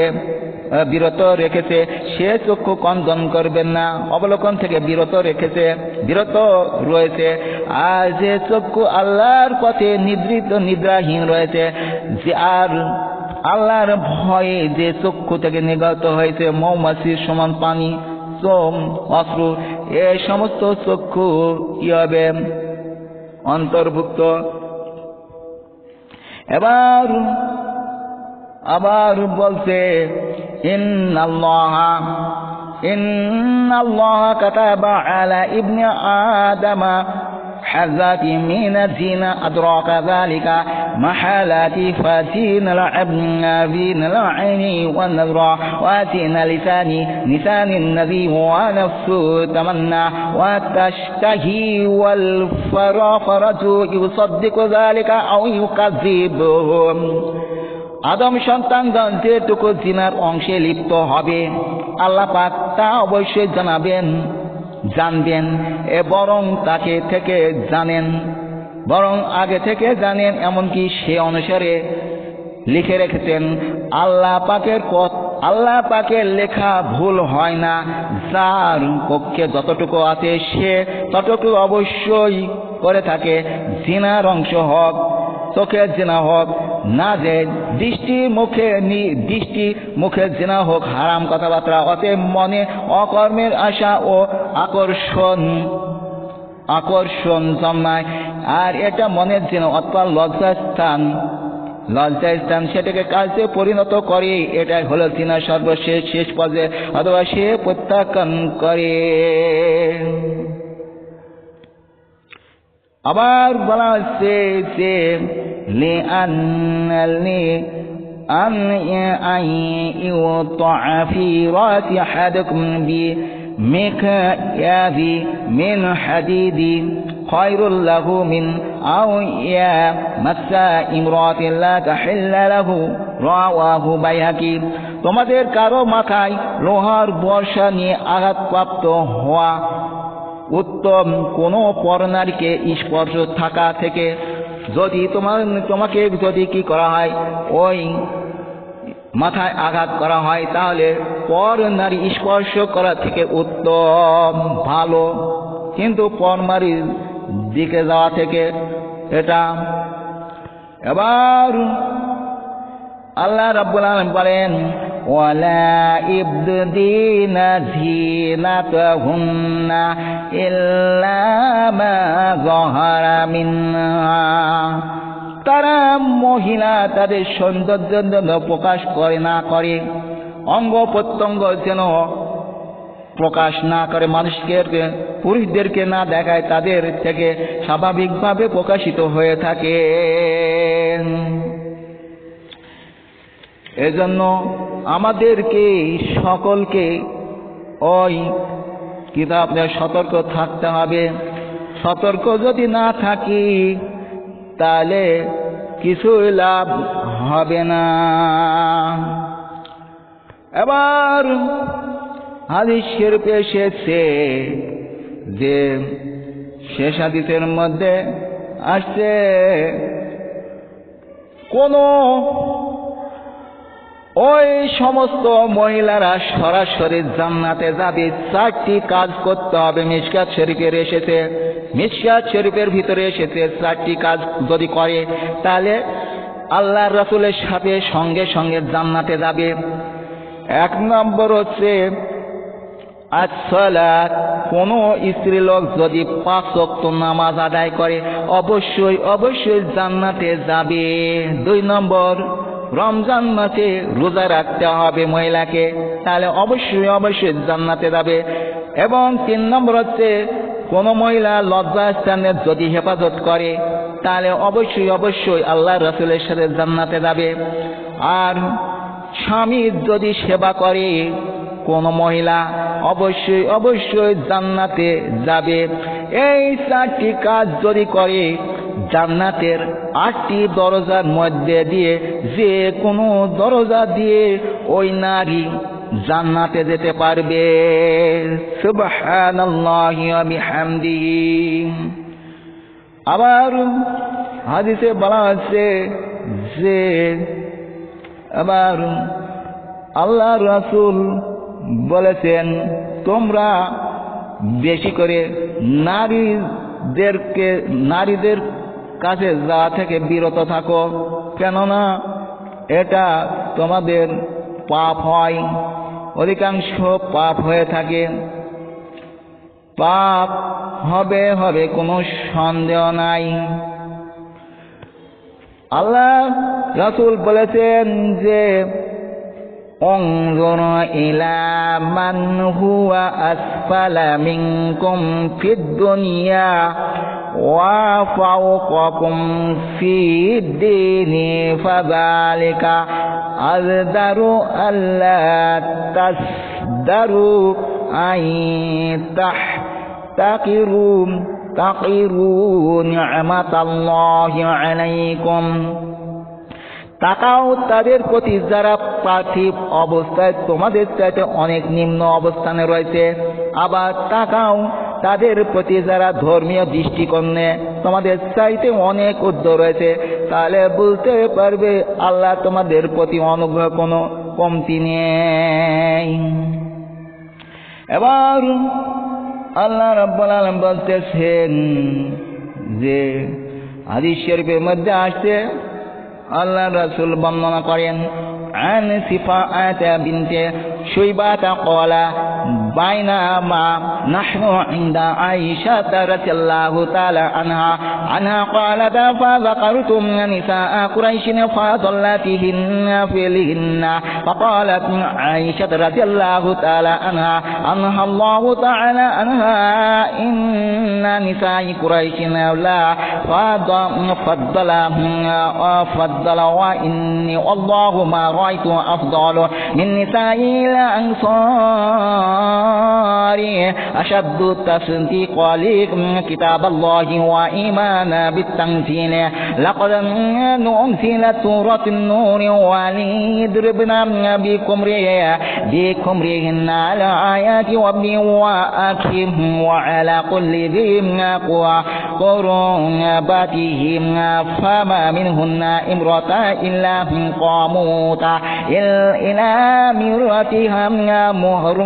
বিরত রেখেছে, সে চক্ষু ক্রন্দন করবেন না, অবলোকন থেকে বিরত রয়েছে। আর যে চক্ষু আল্লাহর পথে নিদ্রাহীন রয়েছে, যে আর আল্লাহর ভয়ে যে চক্ষু থেকে নিগত হয়েছে মৌমাছির সমান পানি, সোম, অশ্রু, এই সমস্ত চক্ষু কি হবে? অন্তর্ভুক্ত। আবার বলছে ইন্নাল্লাহা কাতাবা আলা ইবনি আদামা حذات من الزنا أدراك ذلك محالات فاتين العين والنظر واتين لسان النبي ونفس تمنى وتشتهي والفرافرة يصدق ذلك أو يكذبه। আদম সন্তানগণ যেটুকু জিনার অংশে লিপ্ত হবে আল্লাহ পাক তা অবশ্যই জানবেন, বরং তাকে থেকে জানেন, বরং আগে থেকে জানেন, এমনকি সে অনুসারে লিখে রেখেছেন। আল্লাহ পাকের লেখা ভুল হয় না। যার পক্ষে যতটুকু আছে সে ততটুকু অবশ্যই করে থাকে। জিনার অংশ হোক, চোখের জিনা হোক, না যে দৃষ্টি মুখে জিনা হোক, হারাম কথাবার্তা, অতএব মনে অকর্মের আশা ও আকর্ষণ জন্মায়। আর এটা মনের জিনা অথবা লজ্জাস্থান সেটাকে কাজে পরিণত করে। এটাই হলো জিনা শেষ পর্যায়ে, অথবা সে প্রত্যাখ্যান করে। আবার বলা হচ্ছে যে أن يوضع في رأس أحدكم بمكيال من حديد خير له من أو يمس امرأة لا تحل له رواه বাইহাকী। তোমাদের কারো মাথায় লোহার বর্ষা নিয়ে আঘাতপ্রাপ্ত হওয়া উত্তম কোন পরনারীকে স্পর্শ থাকা থেকে। যদি তোমাকে যদি কি করা হয়, ওই মাথায় আঘাত করা হয়, তাহলে পর নারী স্পর্শ করা থেকে উত্তম, ভালো। কিন্তু পর নারীর দিকে যাওয়া থেকে এটা। এবার আল্লাহ রাব্বুল আলামিন বলেন ওয়ালা ইবদিনা যিনাতাহুন্না ইল্লা মা যাহারা মিনহা। তারা মহিলা তাদের সৌন্দর্য প্রকাশ করে অঙ্গ প্রত্যঙ্গ যেন প্রকাশ না করে, মানুষকে পুরুষদেরকে না দেখায়, তাদের থেকে স্বাভাবিকভাবে প্রকাশিত হয়ে থাকে। এজন্য আমাদেরকে সকলকে ওই কিতাব সতর্ক থাকতে হবে। সতর্ক যদি না থাকি তাহলে কিছু লাভ হবে না। এবার হাদিস শরীফে এসেছে যে শেষ হাদিসের মধ্যে আসছে কোন ওই সমস্ত মহিলারা সরাসরি জান্নাতে যাবে, চারটি কাজ করতে হবে। মিশকাত শরীফের এসেছে, মিশকাত শরীফের ভিতরে এসেছে, চারটি কাজ যদি করে তাহলে আল্লাহর রাসূলের সাথে সঙ্গে সঙ্গে জান্নাতে যাবে। এক নম্বর হচ্ছে আসসালাত, কোনো স্ত্রী লোক যদি 5 ওয়াক্ত নামাজ আদায় করে অবশ্যই অবশ্যই জান্নাতে যাবে। 2 নম্বর, রমজান মাসে রোজা রাখতে হবে মহিলাকে, তাহলে অবশ্যই অবশ্যই জান্নাতে যাবে। এবং 3 নম্বর হচ্ছে কোন মহিলা লজ্জাস্থানের যদি হেফাজত করে তাহলে অবশ্যই অবশ্যই আল্লাহ রাসূলের সাথে জান্নাতে যাবে। আর স্বামীর যদি সেবা করে কোন মহিলা অবশ্যই অবশ্যই জান্নাতে যাবে। এই 4টি কাজ যদি করে জান্নাতের 8টি দরজার মধ্যে দিয়ে যে কোনো দরজা দিয়ে ওই নারী জান্নাতে যেতে পারবে। সুবহানাল্লাহি ওয়া বিহামদিহি। আবার হাদিসে বলা আছে যে আবার আল্লাহর রাসূল বলেছেন, তোমরা বেশি করে নারীদের কাছে যাওয়া থেকে বিরত থাকো, কেননা এটা তোমাদের পাপ হয়, অধিকাংশ পাপ হয়ে থাকে। পাপ হবে হবে কোনো সন্দেহ নাই। আল্লাহ রাসূল বলেছেন যে انظر إلى من هو أسفل منكم في الدنيا وفوقكم في الدين فذلك أقدر ألا تقدروا أن تحتقروا نعمة الله عليكم। তাকাও তাদের প্রতি যারা পার্থিব অবস্থায় তোমাদের চাইতে অনেক নিম্ন অবস্থানে রয়েছে, আবার তাকাও তাদের প্রতি যারা ধর্মীয় দৃষ্টিকোণে তোমাদের চাইতে অনেক ঊর্ধ্ব রয়েছে, তাহলে বুঝতে পারবে আল্লাহ তোমাদের প্রতি অনুগ্রহ কোনো কমতি নেই। এবার আল্লাহ রাব্বুল আলামিন বলতেছেন যে হাদিস শরীফের মধ্যে আসছে, আল্লাহ রাসূল বর্ণনা করেন عن صفاءة بنت شيبة قال بينما نحن عند عائشة رضي الله تعالى عنها قالت فذكرتم نساء قريش فضلتهن فيهن فقالت عائشة رضي الله تعالى عنها الله تعالى عنها إن نساء قريش لا فضل وإني والله ما رأيت أفضل من نساء الأنصار أشد تصديق لكتاب الله وإيمانا بالتنزيل لقد أنزلت سورة النور وليضربن بخمرهن على آيات وأكفهم وعلى كل ذي قربتهم فما منهن امرأة إلا قاموا إلى مرتها مهر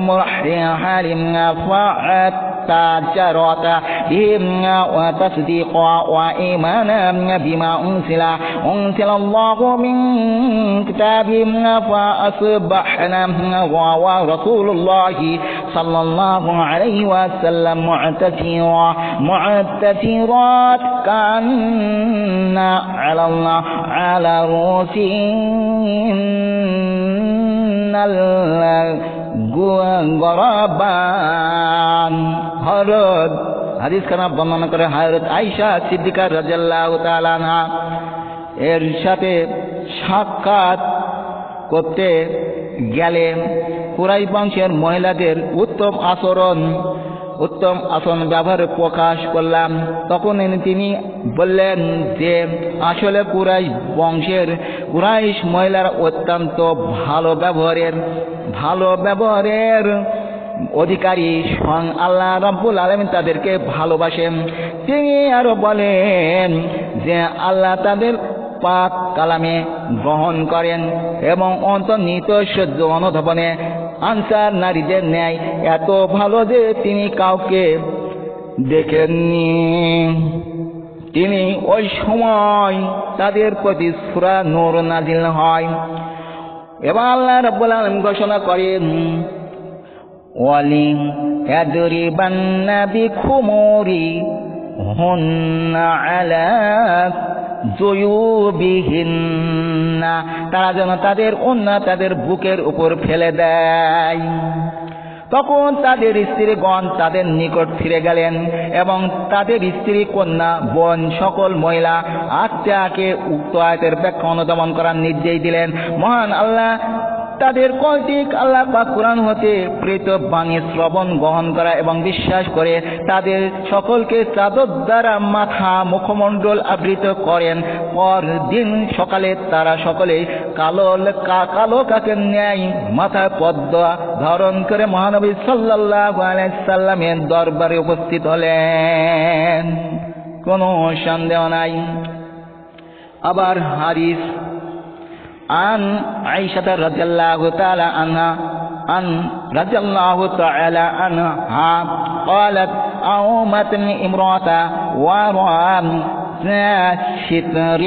حالم فاعتجرت بهم وتصديقا وإيمانا بما أنزل الله من كتابهم فأصبحنا ورسول الله صلى الله عليه وسلم معتذرات كأن على رؤوسهن الغربان। হযরত হাদিস খানা বর্ণনা করে হযরত আয়েশা সিদ্দিকা রাদিয়াল্লাহু তাআলা আনহা এর সাথে সাক্ষাৎ করতে গেলেন। কুরাইশ বংশের মহিলাদের উত্তম আচরণ ব্যবহার প্রকাশ করলাম। তখন তিনি বললেন যে আসলে কুরাইশ মহিলারা অত্যন্ত ভালো ব্যবহারের অধিকারী, স্বয়ং আল্লাহ রাব্বুল আলামিন তাদেরকে ভালোবাসেন। তিনি আরো বলেন যে আল্লাহ তাদের পাক কালামে গ্রহণ করেন এবং অন্তর্নিহিত সহ্য অনুধাবনে আনসার নারীদের ন্যায় এত ভালো যে তিনি কাউকে দেখেননি। তিনি ওই সময় তাদের প্রতি সূরা নূর নাজিল হয় এবং আল্লাহ রাব্বুল আলামিন ঘোষণা করেন وَلِيَضْرِبَنَّ بِخُمُورِهِنَّ عَلَى جُيُوبِهِنَّ তারা যেন তাদের ওড়না তাদের বুকের উপর ফেলে দেয়। তখন তাদের স্ত্রীগণ তাদের নিকট ফিরে গেলেন এবং তাদের স্ত্রী, কন্যা, বোন সকল মহিলা আত্মাকে উক্ত আয়াতের ব্যাখ্যা অনুধাবন করার নির্দেশ দিলেন। মহান আল্লাহ তাদের কর্তৃক আল্লাহ পাক কুরআন হতে প্রেরিত বাণী শ্রবণ গ্রহণ করা এবং বিশ্বাস করে তাদের সকলকে চাদর দ্বারা মাথা মুখমণ্ডল আবৃত করেন। পরদিন সকালে তারা সকলেই কালো কাকের ন্যায় মাথায় পর্দা ধারণ করে মহানবী সাল্লাল্লাহু আলাইহি সাল্লামের দরবারে উপস্থিত হলেন। কোনো সন্দেহ নাই। আবার হাদিস عن عائشة رضي الله تعالى عنها قالت أومتني امرأة وراء ستر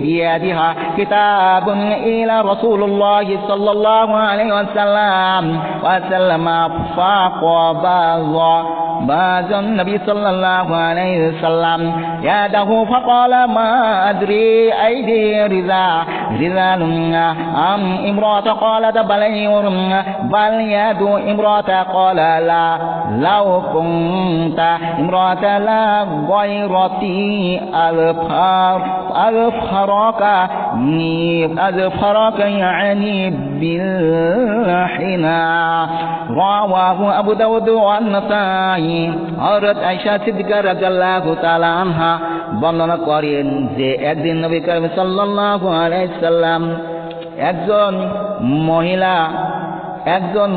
بيدها كتاب إلى رسول الله صلى الله عليه وسلم بعض النبي صلى الله عليه وسلم يده فقال ما أدري أيدي رجال أم امرأة قالت بل يد امرأة قال لا لو كنت امرأة لا غيرتي أظفرك يعني بالحنا رواه أبو داود والنسائي। হযরত আয়েশা সিদ্দিকা রাদিয়াল্লাহু তাআলা আনহা বর্ণনা করেন যে একদিন নবী করিম সাল্লাল্লাহু আলাইহি সাল্লাম একজন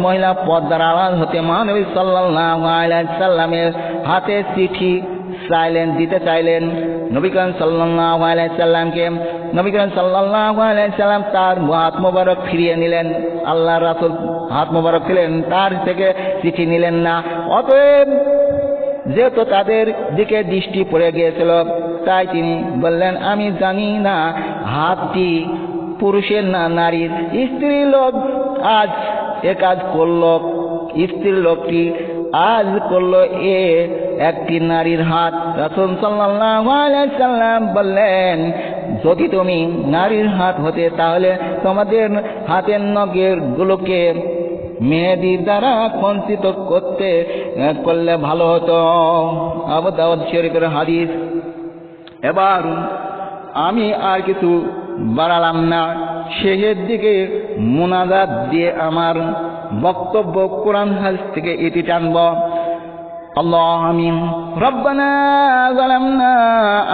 মহিলা পর্দার আড়াল হতে মহানবী সাল্লাল্লাহু আলাইহি সাল্লামের হাতে চিঠি দিতে চাইলেন। নবী করিম সাল্লাল্লাহু আলাইহি সাল্লামকে নবী করিম সাল্লাল্লাহু আলাইহি সাল্লাম তার হাত মোবারক ফিরিয়ে নিলেন। আল্লাহর রাসূল হাত মোবারক দিলেন, তার থেকে চিঠি নিলেন না। অতএব যেহেতু তাদের দিকে দৃষ্টি পড়ে গিয়েছিল, তাই তিনি বললেন, আমি জানি না হাতটি পুরুষের না নারীর। স্ত্রী লোক আজ এ কাজ করল, স্ত্রী লোকটি আজ করলো এ একটি নারীর হাত। রাসূল সাল্লাল্লাহু আলাইহি সাল্লাম বললেন, যদি তুমি নারীর হাত হতে তাহলে তোমাদের হাতের নখের গুলোকে মেহেদি দ্বারা খচিত করলে ভালো হতো। আবু দাউদ শরীফের হাদিস। এবার আমি আর কিছু বাড়ালাম না, শেষের দিকে মুনাজাত দিয়ে আমার বক্তব্য কোরআন হাদিস থেকে এটি টানব। আল্লাহ আমিন। রব্বানা যালামনা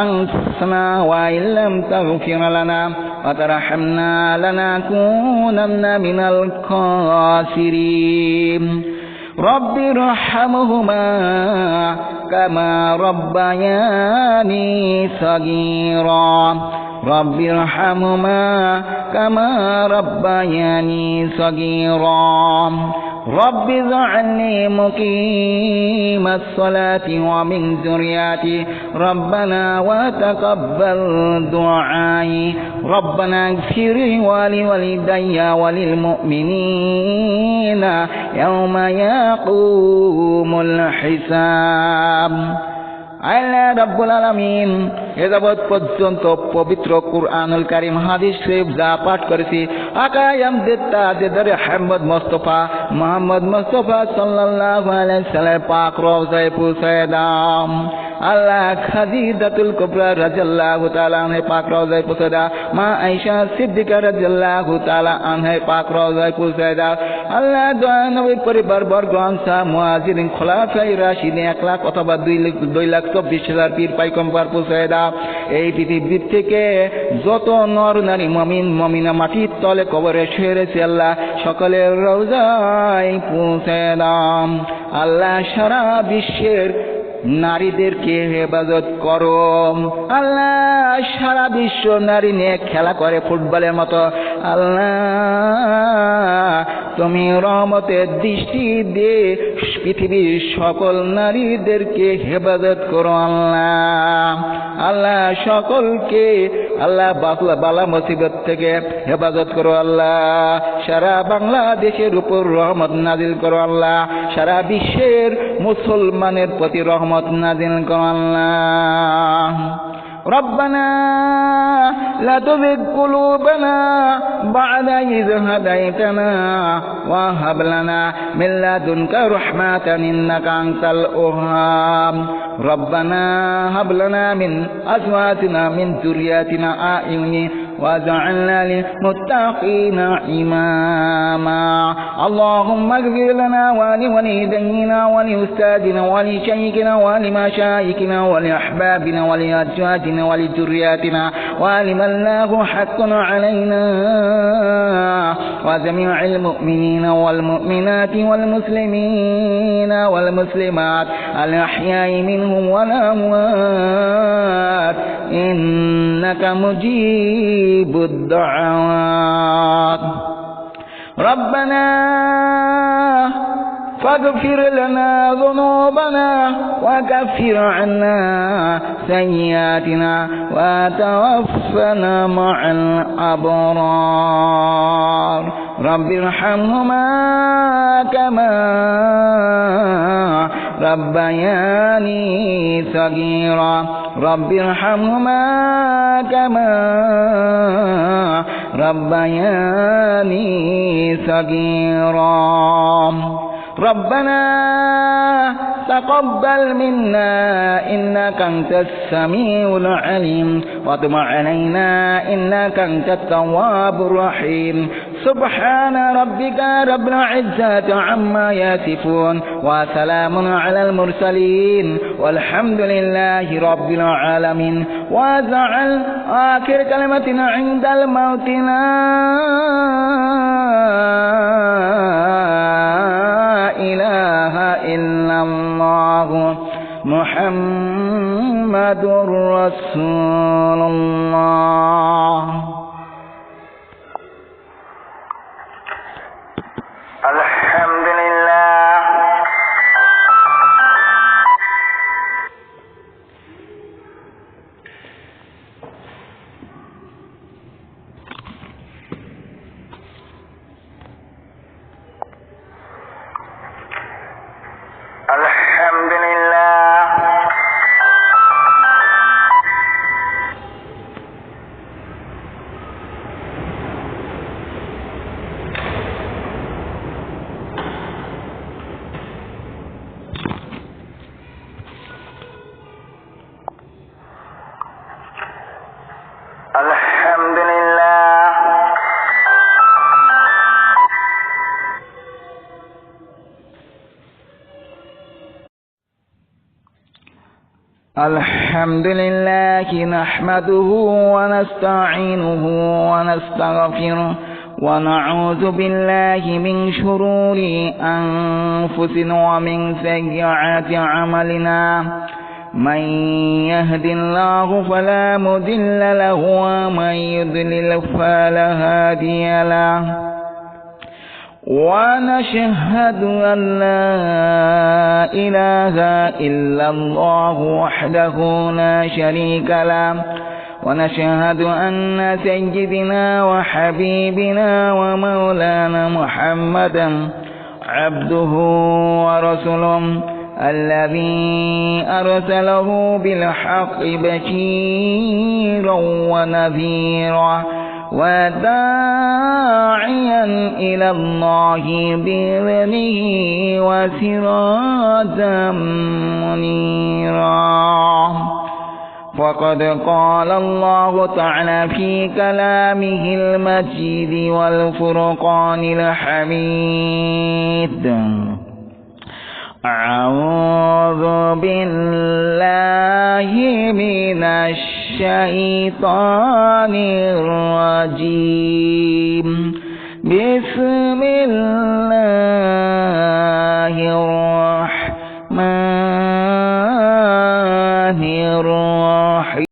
আনফুসানা ওয়া ইল্লাম তাগফির লানা ওয়া তারহামনা লানাকুনান্না মিনাল খাসিরিন। রব্বিরহামহুমা কামা রব্বায়ানি সাগীরা। রব্বিরহামহুমা কামা রব্বায়ানি সাগীরা। رب اجعلني مقيم الصلاة ومن ذريتي ربنا وتقبل دعائي ربنا اغفر لي ولوالدي وللمؤمنين يوم يقوم الحساب। আল্লাহ রাব্বুল আলামিন এ যাবৎ পর্যন্ত পবিত্র কুরআনুল কারীম হাদিস শরীফ যা পাঠ করেছি আকায়াম দেদারে মুহাম্মদ মুস্তাফা সাল্লাল্লাহু আলাইহি সাল্লাম পাক রওজায়ে পৌঁছায় দাও। আল্লাহ খাদিজাতুল কুবরা রাদিয়াল্লাহু তাআলা আনহা পাক রওজায়ে পৌঁছায় দাও। মা আয়েশা সিদ্দিকা রাদিয়াল্লাহু তাআলা আনহা পাক রওজায়ে পৌঁছায় দাও। আল্লাহ দোয়া নবীর পরিবার বর্গ আনসার মুহাজিরিন খোলাফায়ে রাশিদিন 1 লাখ অথবা 2,24,000 পীর পয়গম্বর পৌঁছায় দাও। এই পৃথিবীর থেকে যত নর নারী মুমিন মুমিনা মাটির তলে কবরে শুয়ে রয়েছে আল্লাহ সকলের রওজায় পৌঁছায় দাও। আল্লাহ সারা বিশ্বের নারীদেরকে হেফাজত করো। আল্লাহ সারা বিশ্ব নারী নিয়ে খেলা করে ফুটবলের মতো, আল্লাহ তুমি রহমতের দৃষ্টি দিয়ে পৃথিবীর সকল নারীদেরকে হেফাজত করো আল্লাহ। আল্লাহ সকলকে আল্লাহ বালা মুসিবত থেকে হেফাজত করো আল্লাহ। সারা বাংলাদেশের উপর রহমত নাজিল করো আল্লাহ। সারা বিশ্বের মুসলমানের প্রতি রহমত নাজিল করো আল্লাহ। ربنا لا تزغ قلوبنا بعد إذ هديتنا وهب لنا من لدنك رحمة إنك أنت الوهاب ربنا هب لنا من أزواجنا من ذرياتنا أعين وجعلنا للمتقين إماما اللهم اغفر لنا ولوالدينا ولأستاذنا ولشيخنا ولمشايخنا ولأحبابنا ولأزواجنا ولذرياتنا ولمن له حق علينا وجميع المؤمنين والمؤمنات والمسلمين والمسلمات الأحياء منهم والأموات إنك مجيب الدعوات ربنا فاغفر لنا ذنوبنا وكفر عنا سيئاتنا وتوفنا مع الأبرار رب ارحمهما كما ربياني صغيرا رب ارحمهما كما ربياني صغيرا ربنا تقبل منا إنك أنت السميع العليم وتب علينا إنك أنت التواب الرحيم سبحان ربك رب العزة عما يصفون وسلام على المرسلين والحمد لله رب العالمين واجعل آخر كلمتنا عند الموت لا إله إلا الله محمد رسول الله الحمد لله الحمد لله الحمد لله الحمد لله نحمده ونستعينه ونستغفره ونعوذ بالله من شرور أنفسنا ومن سيئات أعمالنا من يهد الله فلا مضل له ومن يضلل فلا هادي له ونشهد أن لا إله إلا الله وحده لا شريك له ونشهد أن سيدنا وحبيبنا ومولانا محمدا عبده ورسوله الذي أرسله بالحق بشيرا ونذيرا وداعيا إلى الله بإذنه وسراجا منيرا فقد قال الله تعالى في كلامه المجيد والفرقان الحميد أعوذ بالله من الشيطان الرجيم بسم الله الرحمن الرحيم